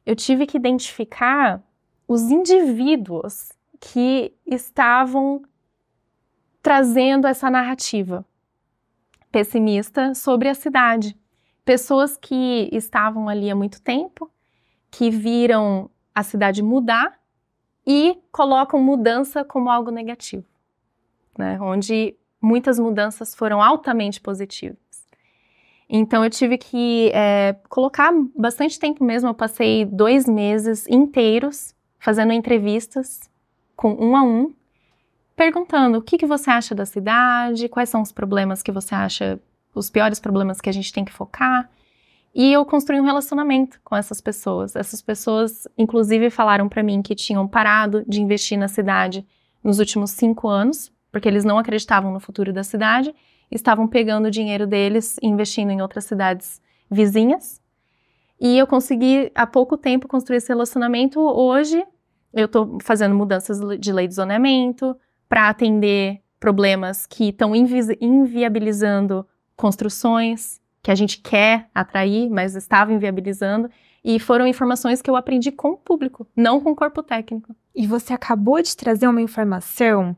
eu tive que identificar os indivíduos que estavam trazendo essa narrativa pessimista sobre a cidade. Pessoas que estavam ali há muito tempo, que viram a cidade mudar e colocam mudança como algo negativo, né? Onde muitas mudanças foram altamente positivas. Então eu tive que colocar bastante tempo mesmo, eu passei 2 meses inteiros fazendo entrevistas com um a um, perguntando o que você acha da cidade, quais são os problemas que você acha, os piores problemas que a gente tem que focar. E eu construí um relacionamento com essas pessoas. Essas pessoas, inclusive, falaram para mim que tinham parado de investir na cidade nos últimos 5 anos, porque eles não acreditavam no futuro da cidade, estavam pegando o dinheiro deles e investindo em outras cidades vizinhas. E eu consegui, há pouco tempo, construir esse relacionamento. Hoje, eu estou fazendo mudanças de lei de zoneamento para atender problemas que estão inviabilizando construções que a gente quer atrair, mas estava inviabilizando. E foram informações que eu aprendi com o público, não com o corpo técnico. E você acabou de trazer uma informação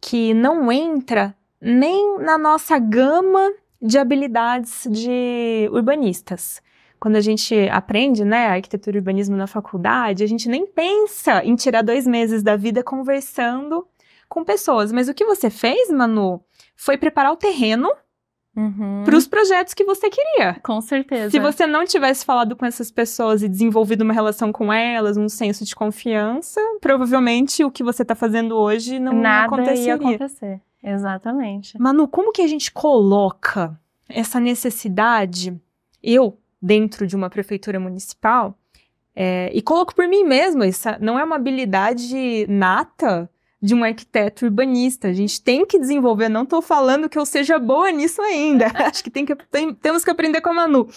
que não entra nem na nossa gama de habilidades de urbanistas. Quando a gente aprende, né, arquitetura e urbanismo na faculdade, a gente nem pensa em tirar 2 meses da vida conversando com pessoas. Mas o que você fez, Manu, foi preparar o terreno para os projetos que você queria. Com certeza. Se você não tivesse falado com essas pessoas e desenvolvido uma relação com elas, um senso de confiança, provavelmente o que você está fazendo hoje não aconteceria. Nada ia acontecer. Exatamente. Manu, como que a gente coloca essa necessidade, dentro de uma prefeitura municipal, e coloco por mim mesma, isso não é uma habilidade nata de um arquiteto urbanista, a gente tem que desenvolver, não estou falando que eu seja boa nisso ainda, acho que temos que aprender com a Manu.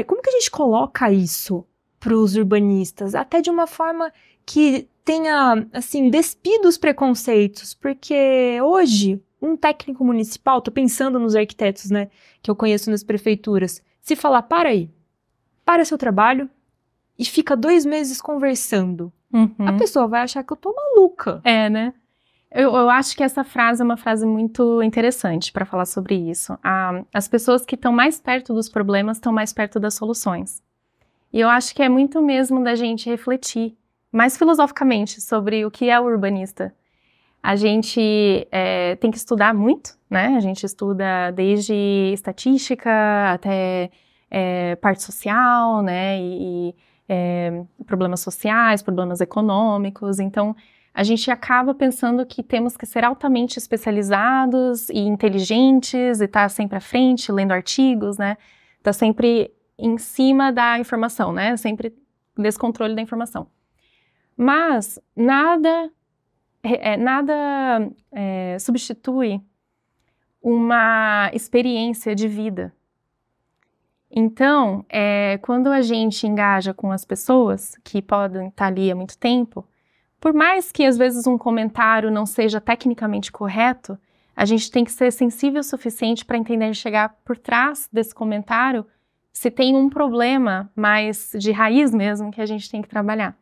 Como que a gente coloca isso para os urbanistas, até de uma forma que tenha, assim, despido os preconceitos, porque hoje, um técnico municipal, tô pensando nos arquitetos, né, que eu conheço nas prefeituras, se falar, para seu trabalho e fica 2 meses conversando, a pessoa vai achar que eu tô maluca. Né? Eu acho que essa frase é uma frase muito interessante para falar sobre isso. As pessoas que estão mais perto dos problemas estão mais perto das soluções. E eu acho que é muito mesmo da gente refletir mais filosoficamente sobre o que é o urbanista. A gente tem que estudar muito, né? A gente estuda desde estatística até parte social, né? E problemas sociais, problemas econômicos. Então, a gente acaba pensando que temos que ser altamente especializados e inteligentes e estar sempre à frente, lendo artigos, né? Tá sempre em cima da informação, né? Sempre nesse controle da informação. Mas nada nada substitui uma experiência de vida. Então, quando a gente engaja com as pessoas que podem estar ali há muito tempo, por mais que às vezes um comentário não seja tecnicamente correto, a gente tem que ser sensível o suficiente para entender chegar por trás desse comentário se tem um problema mais de raiz mesmo que a gente tem que trabalhar.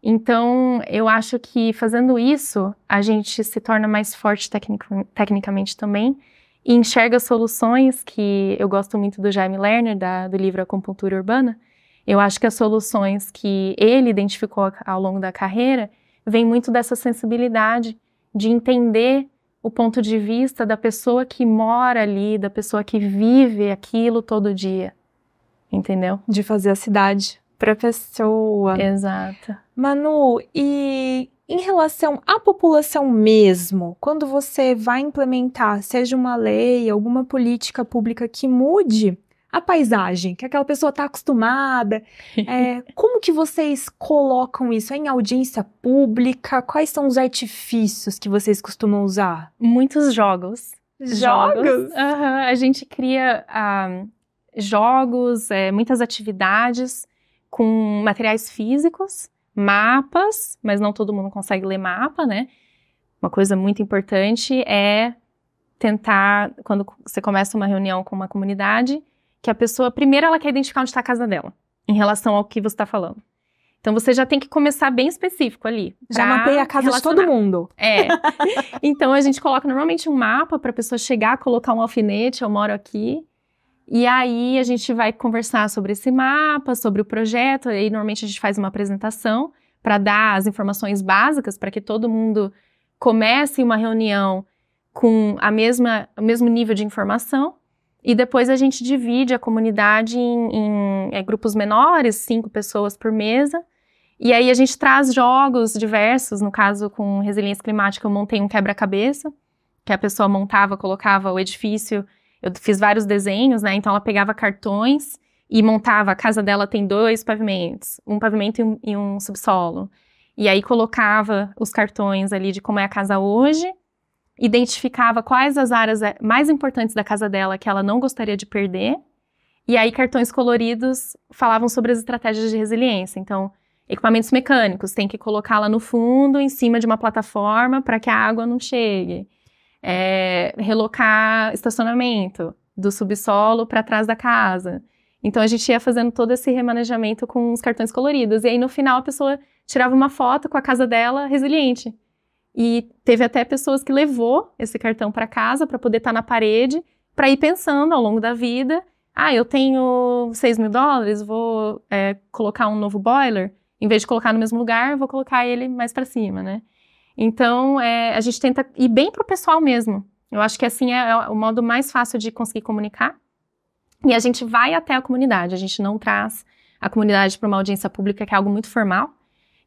Então, eu acho que fazendo isso, a gente se torna mais forte tecnicamente também e enxerga soluções que eu gosto muito do Jaime Lerner, do livro Acupuntura Urbana. Eu acho que as soluções que ele identificou ao longo da carreira vêm muito dessa sensibilidade de entender o ponto de vista da pessoa que mora ali, da pessoa que vive aquilo todo dia, entendeu? De fazer a cidade para a pessoa. Exato. Manu, e em relação à população mesmo, quando você vai implementar, seja uma lei, alguma política pública que mude a paisagem, que aquela pessoa está acostumada, como que vocês colocam isso? É em audiência pública? Quais são os artifícios que vocês costumam usar? Muitos jogos. Jogos? A gente cria jogos, muitas atividades com materiais físicos, mapas, mas não todo mundo consegue ler mapa, né? Uma coisa muito importante é tentar, quando você começa uma reunião com uma comunidade, que a pessoa, primeiro ela quer identificar onde está a casa dela, em relação ao que você está falando. Então você já tem que começar bem específico ali. Já mapeia a casa de todo mundo. Então a gente coloca normalmente um mapa para a pessoa chegar, colocar um alfinete, eu moro aqui. E aí a gente vai conversar sobre esse mapa, sobre o projeto, e aí normalmente a gente faz uma apresentação para dar as informações básicas para que todo mundo comece uma reunião com o mesmo nível de informação. E depois a gente divide a comunidade em grupos menores, 5 pessoas por mesa. E aí a gente traz jogos diversos, no caso com resiliência climática eu montei um quebra-cabeça, que a pessoa montava, colocava o edifício, eu fiz vários desenhos, né, então ela pegava cartões e montava, a casa dela tem 2 pavimentos, um pavimento e um subsolo. E aí colocava os cartões ali de como é a casa hoje, identificava quais as áreas mais importantes da casa dela que ela não gostaria de perder, e aí cartões coloridos falavam sobre as estratégias de resiliência. Então, equipamentos mecânicos, tem que colocar lá no fundo, em cima de uma plataforma, para que a água não chegue. Relocar estacionamento do subsolo para trás da casa. Então, a gente ia fazendo todo esse remanejamento com os cartões coloridos. E aí, no final, a pessoa tirava uma foto com a casa dela resiliente. E teve até pessoas que levou esse cartão para casa para poder estar na parede, para ir pensando ao longo da vida, eu tenho $6.000, vou colocar um novo boiler, em vez de colocar no mesmo lugar, vou colocar ele mais para cima, né? Então, a gente tenta ir bem pro pessoal mesmo. Eu acho que assim é o modo mais fácil de conseguir comunicar. E a gente vai até a comunidade, a gente não traz a comunidade para uma audiência pública, que é algo muito formal.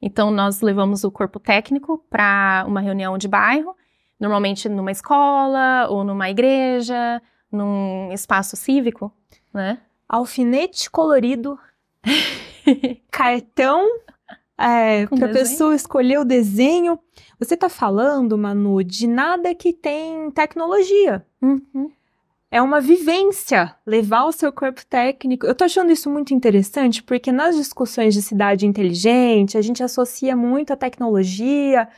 Então, nós levamos o corpo técnico para uma reunião de bairro, normalmente numa escola ou numa igreja, num espaço cívico, né? Alfinete colorido, cartão, para a pessoa escolher o desenho. Você está falando, Manu, de nada que tem tecnologia. Uhum. É uma vivência, levar o seu corpo técnico. Eu tô achando isso muito interessante, porque nas discussões de cidade inteligente, a gente associa muito a tecnologia,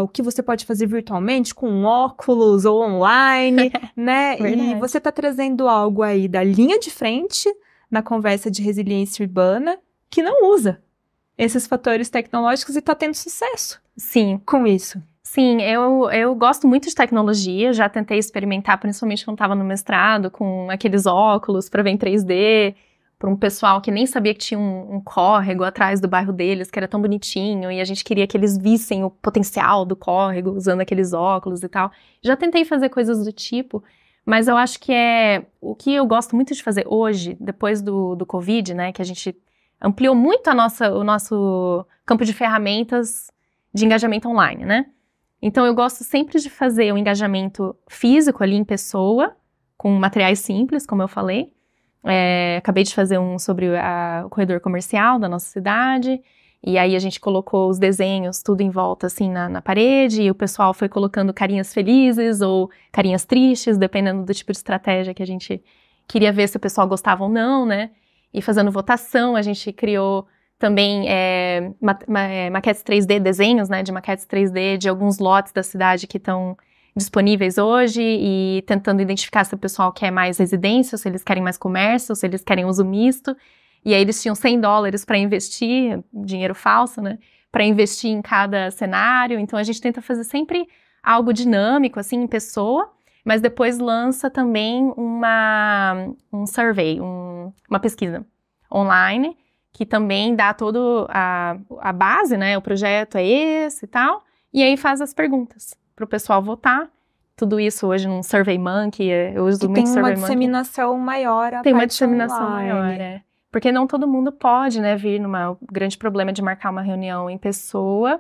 o que você pode fazer virtualmente, com óculos ou online, né? E você tá trazendo algo aí da linha de frente, na conversa de resiliência urbana, que não usa esses fatores tecnológicos e tá tendo sucesso. Sim. Com isso. Sim, eu gosto muito de tecnologia, já tentei experimentar, principalmente quando estava no mestrado, com aqueles óculos para ver em 3D, para um pessoal que nem sabia que tinha um córrego atrás do bairro deles, que era tão bonitinho, e a gente queria que eles vissem o potencial do córrego usando aqueles óculos e tal. Já tentei fazer coisas do tipo, mas eu acho que o que eu gosto muito de fazer hoje, depois do Covid, né, que a gente ampliou muito o nosso campo de ferramentas de engajamento online, né? Então, eu gosto sempre de fazer o engajamento físico ali em pessoa, com materiais simples, como eu falei. Acabei de fazer um sobre o corredor comercial da nossa cidade. E aí a gente colocou os desenhos tudo em volta, assim, na parede, e o pessoal foi colocando carinhas felizes ou carinhas tristes, dependendo do tipo de estratégia que a gente queria ver se o pessoal gostava ou não, né? E fazendo votação, a gente criou também maquetes 3D, desenhos, né, de maquetes 3D de alguns lotes da cidade que estão disponíveis hoje e tentando identificar se o pessoal quer mais residência, se eles querem mais comércio, se eles querem uso misto. E aí eles tinham $100 para investir, dinheiro falso, né? Para investir em cada cenário. Então a gente tenta fazer sempre algo dinâmico, assim, em pessoa, mas depois lança também um survey, uma pesquisa online, que também dá toda a base, né? O projeto é esse e tal. E aí faz as perguntas para o pessoal votar. Tudo isso hoje num SurveyMonkey, eu uso muito SurveyMonkey. Tem uma disseminação maior. Tem uma disseminação maior, Porque não todo mundo pode, né, vir o grande problema de marcar uma reunião em pessoa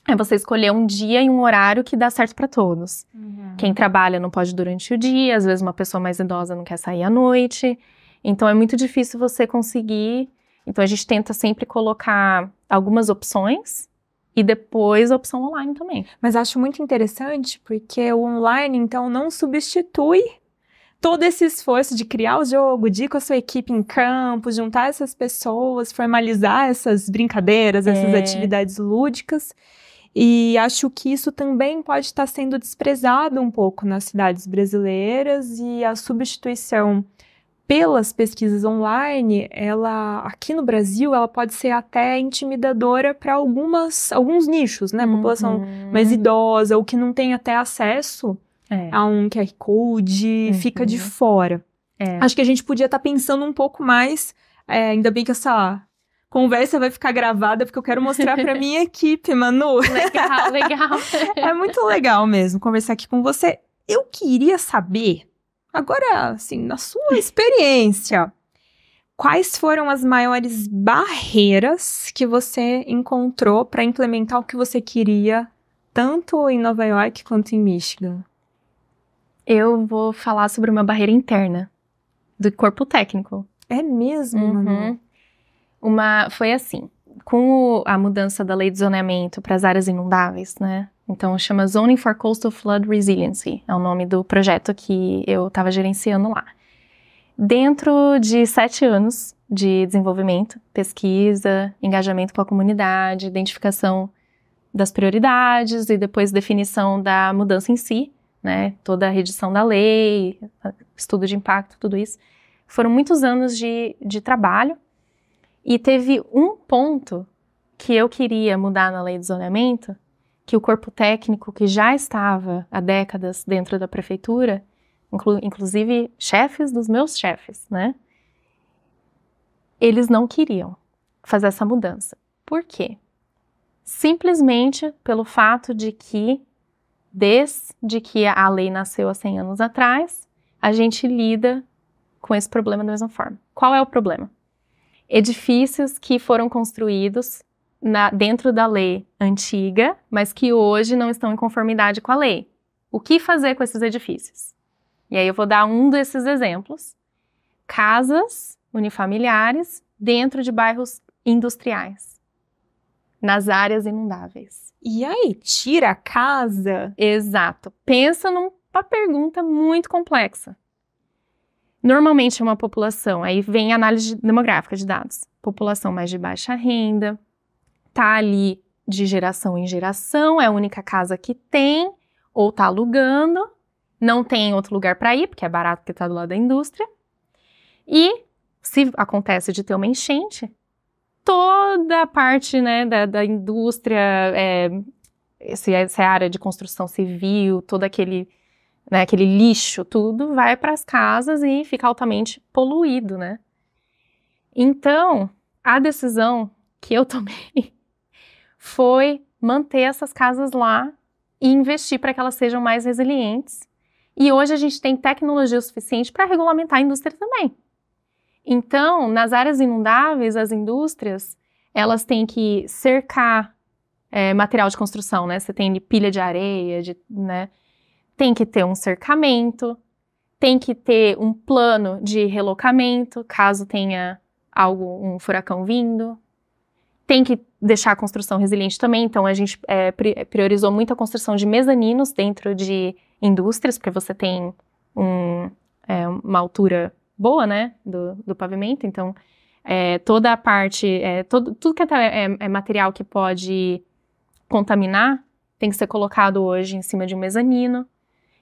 é você escolher um dia e um horário que dá certo para todos. Uhum. Quem trabalha não pode durante o dia, às vezes uma pessoa mais idosa não quer sair à noite. Então é muito difícil você conseguir. Então a gente tenta sempre colocar algumas opções e depois a opção online também. Mas acho muito interessante porque o online, então, não substitui todo esse esforço de criar o jogo, de ir com a sua equipe em campo, juntar essas pessoas, formalizar essas brincadeiras, essas atividades lúdicas. E acho que isso também pode estar sendo desprezado um pouco nas cidades brasileiras, e a substituição pelas pesquisas online, aqui no Brasil, ela pode ser até intimidadora para alguns nichos, né? População mais idosa, ou que não tem até acesso a um QR Code, fica de fora. Acho que a gente podia estar pensando um pouco mais, ainda bem que essa conversa vai ficar gravada, porque eu quero mostrar para minha equipe, Manu. Legal. É muito legal mesmo conversar aqui com você. Eu queria saber, agora, assim, na sua experiência, quais foram as maiores barreiras que você encontrou para implementar o que você queria, tanto em Nova York quanto em Michigan? Eu vou falar sobre uma barreira interna do corpo técnico. É mesmo, Manu? Foi assim, com a mudança da lei de zoneamento para as áreas inundáveis, né? Então chama Zoning for Coastal Flood Resiliency, é o nome do projeto que eu estava gerenciando lá. Dentro de 7 anos de desenvolvimento, pesquisa, engajamento com a comunidade, identificação das prioridades e depois definição da mudança em si, né? Toda a redição da lei, estudo de impacto, tudo isso. Foram muitos anos de trabalho. E teve um ponto que eu queria mudar na lei de zoneamento, que o corpo técnico que já estava há décadas dentro da prefeitura, inclusive chefes dos meus chefes, né? Eles não queriam fazer essa mudança. Por quê? Simplesmente pelo fato de que, desde que a lei nasceu há 100 anos atrás, a gente lida com esse problema da mesma forma. Qual é o problema? Edifícios que foram construídos dentro da lei antiga, mas que hoje não estão em conformidade com a lei. O que fazer com esses edifícios? E aí eu vou dar um desses exemplos. Casas unifamiliares dentro de bairros industriais, nas áreas inundáveis. E aí, tira a casa? Exato. Pensa numa pergunta muito complexa. Normalmente é uma população, aí vem a análise demográfica de dados, população mais de baixa renda, tá ali de geração em geração, é a única casa que tem, ou tá alugando, não tem outro lugar para ir, porque é barato porque tá do lado da indústria, e se acontece de ter uma enchente, toda a parte, né, da indústria, essa área de construção civil, todo aquele lixo, tudo vai para as casas e fica altamente poluído, né? Então, a decisão que eu tomei foi manter essas casas lá e investir para que elas sejam mais resilientes. E hoje a gente tem tecnologia o suficiente para regulamentar a indústria também. Então, nas áreas inundáveis, as indústrias, elas têm que cercar material de construção, né? Você tem pilha de areia, né? Tem que ter um cercamento, tem que ter um plano de relocamento, caso tenha um furacão vindo. Tem que deixar a construção resiliente também. Então, a gente priorizou muito a construção de mezaninos dentro de indústrias, porque você tem uma altura boa, né, do pavimento. Então, toda a parte, tudo que é material que pode contaminar tem que ser colocado hoje em cima de um mezanino.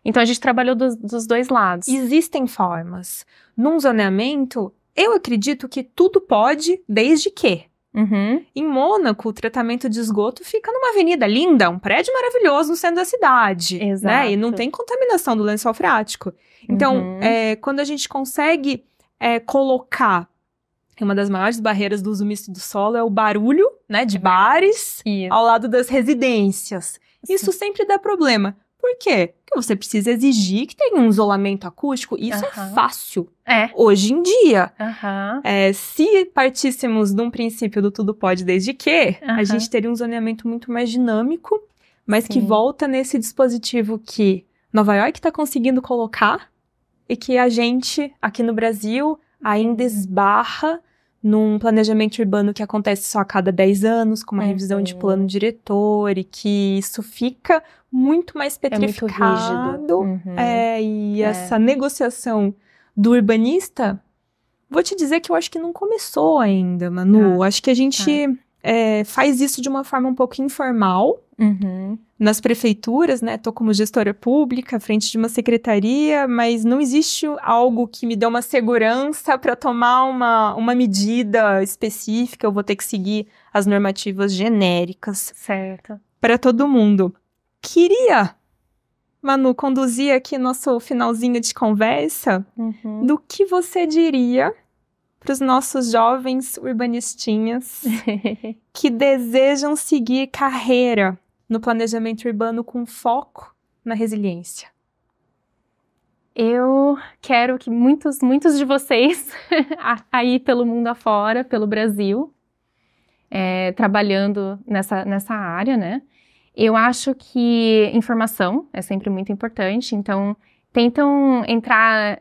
Então, a gente trabalhou dos dois lados. Existem formas. Num zoneamento, eu acredito que tudo pode, desde que. Uhum. Em Mônaco, o tratamento de esgoto fica numa avenida linda, um prédio maravilhoso no centro da cidade. Exato. Né? E não tem contaminação do lençol freático. Então, quando a gente consegue colocar, uma das maiores barreiras do uso misto do solo é o barulho, né, de bares ao lado das residências. Isso sempre dá problema. Por quê? Porque você precisa exigir que tenha um isolamento acústico. Isso é fácil. Hoje em dia. Se partíssemos de um princípio do tudo pode desde que, a gente teria um zoneamento muito mais dinâmico, mas que volta nesse dispositivo que Nova York está conseguindo colocar e que a gente, aqui no Brasil, ainda esbarra num planejamento urbano que acontece só a cada 10 anos, com uma revisão de plano diretor, e que isso fica muito mais petrificado. Muito rígido. Essa negociação do urbanista, vou te dizer que eu acho que não começou ainda, Manu. Acho que a gente faz isso de uma forma um pouco informal. Nas prefeituras, né? Tô como gestora pública, à frente de uma secretaria, mas não existe algo que me dê uma segurança para tomar uma medida específica. Eu vou ter que seguir as normativas genéricas. Certo. Para todo mundo. Queria, Manu, conduzir aqui nosso finalzinho de conversa do que você diria para os nossos jovens urbanistinhas que desejam seguir carreira no planejamento urbano com foco na resiliência. Eu quero que muitos de vocês, aí pelo mundo afora, pelo Brasil, trabalhando nessa área, né? Eu acho que informação é sempre muito importante, então tentam entrar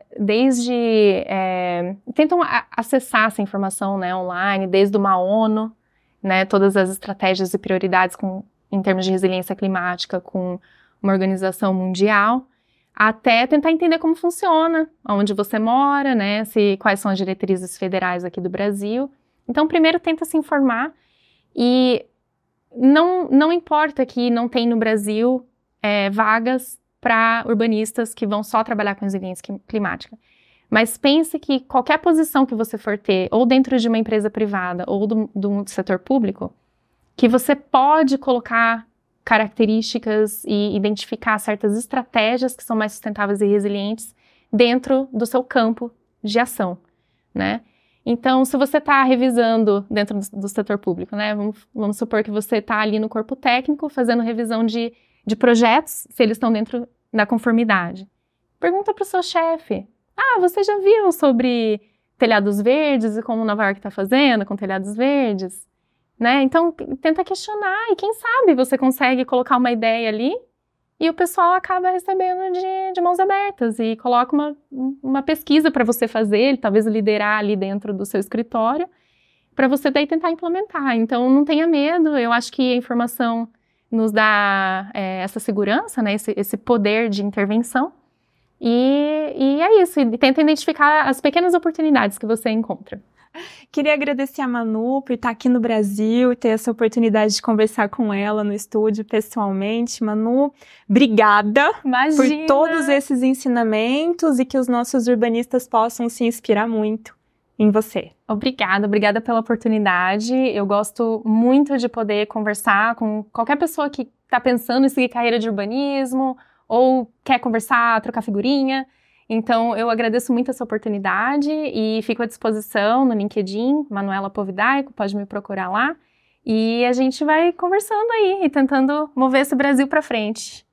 tentam acessar essa informação, né, online, desde uma ONU, né, todas as estratégias e prioridades em termos de resiliência climática com uma organização mundial, até tentar entender como funciona, onde você mora, né, quais são as diretrizes federais aqui do Brasil. Então, primeiro tenta se informar e não importa que não tem no Brasil vagas para urbanistas que vão só trabalhar com resiliência climática. Mas pense que qualquer posição que você for ter, ou dentro de uma empresa privada, ou do setor público, que você pode colocar características e identificar certas estratégias que são mais sustentáveis e resilientes dentro do seu campo de ação, né? Então, se você está revisando dentro do setor público, né? Vamos supor que você está ali no corpo técnico fazendo revisão de projetos, se eles estão dentro da conformidade. Pergunta para o seu chefe. Você já viu sobre telhados verdes e como Nova York está fazendo com telhados verdes? Né? Então, tenta questionar e quem sabe você consegue colocar uma ideia ali e o pessoal acaba recebendo de mãos abertas e coloca uma pesquisa para você fazer, talvez liderar ali dentro do seu escritório, para você daí tentar implementar. Então, não tenha medo, eu acho que a informação nos dá essa segurança, né? Esse poder de intervenção e é isso, e tenta identificar as pequenas oportunidades que você encontra. Queria agradecer a Manu por estar aqui no Brasil e ter essa oportunidade de conversar com ela no estúdio pessoalmente. Manu, obrigada por todos esses ensinamentos e que os nossos urbanistas possam se inspirar muito em você. Obrigada pela oportunidade. Eu gosto muito de poder conversar com qualquer pessoa que está pensando em seguir carreira de urbanismo ou quer conversar, trocar figurinha. Então, eu agradeço muito essa oportunidade e fico à disposição no LinkedIn, Manuela Povidaico, pode me procurar lá. E a gente vai conversando aí e tentando mover esse Brasil para frente.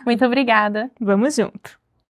Muito obrigada. Vamos junto.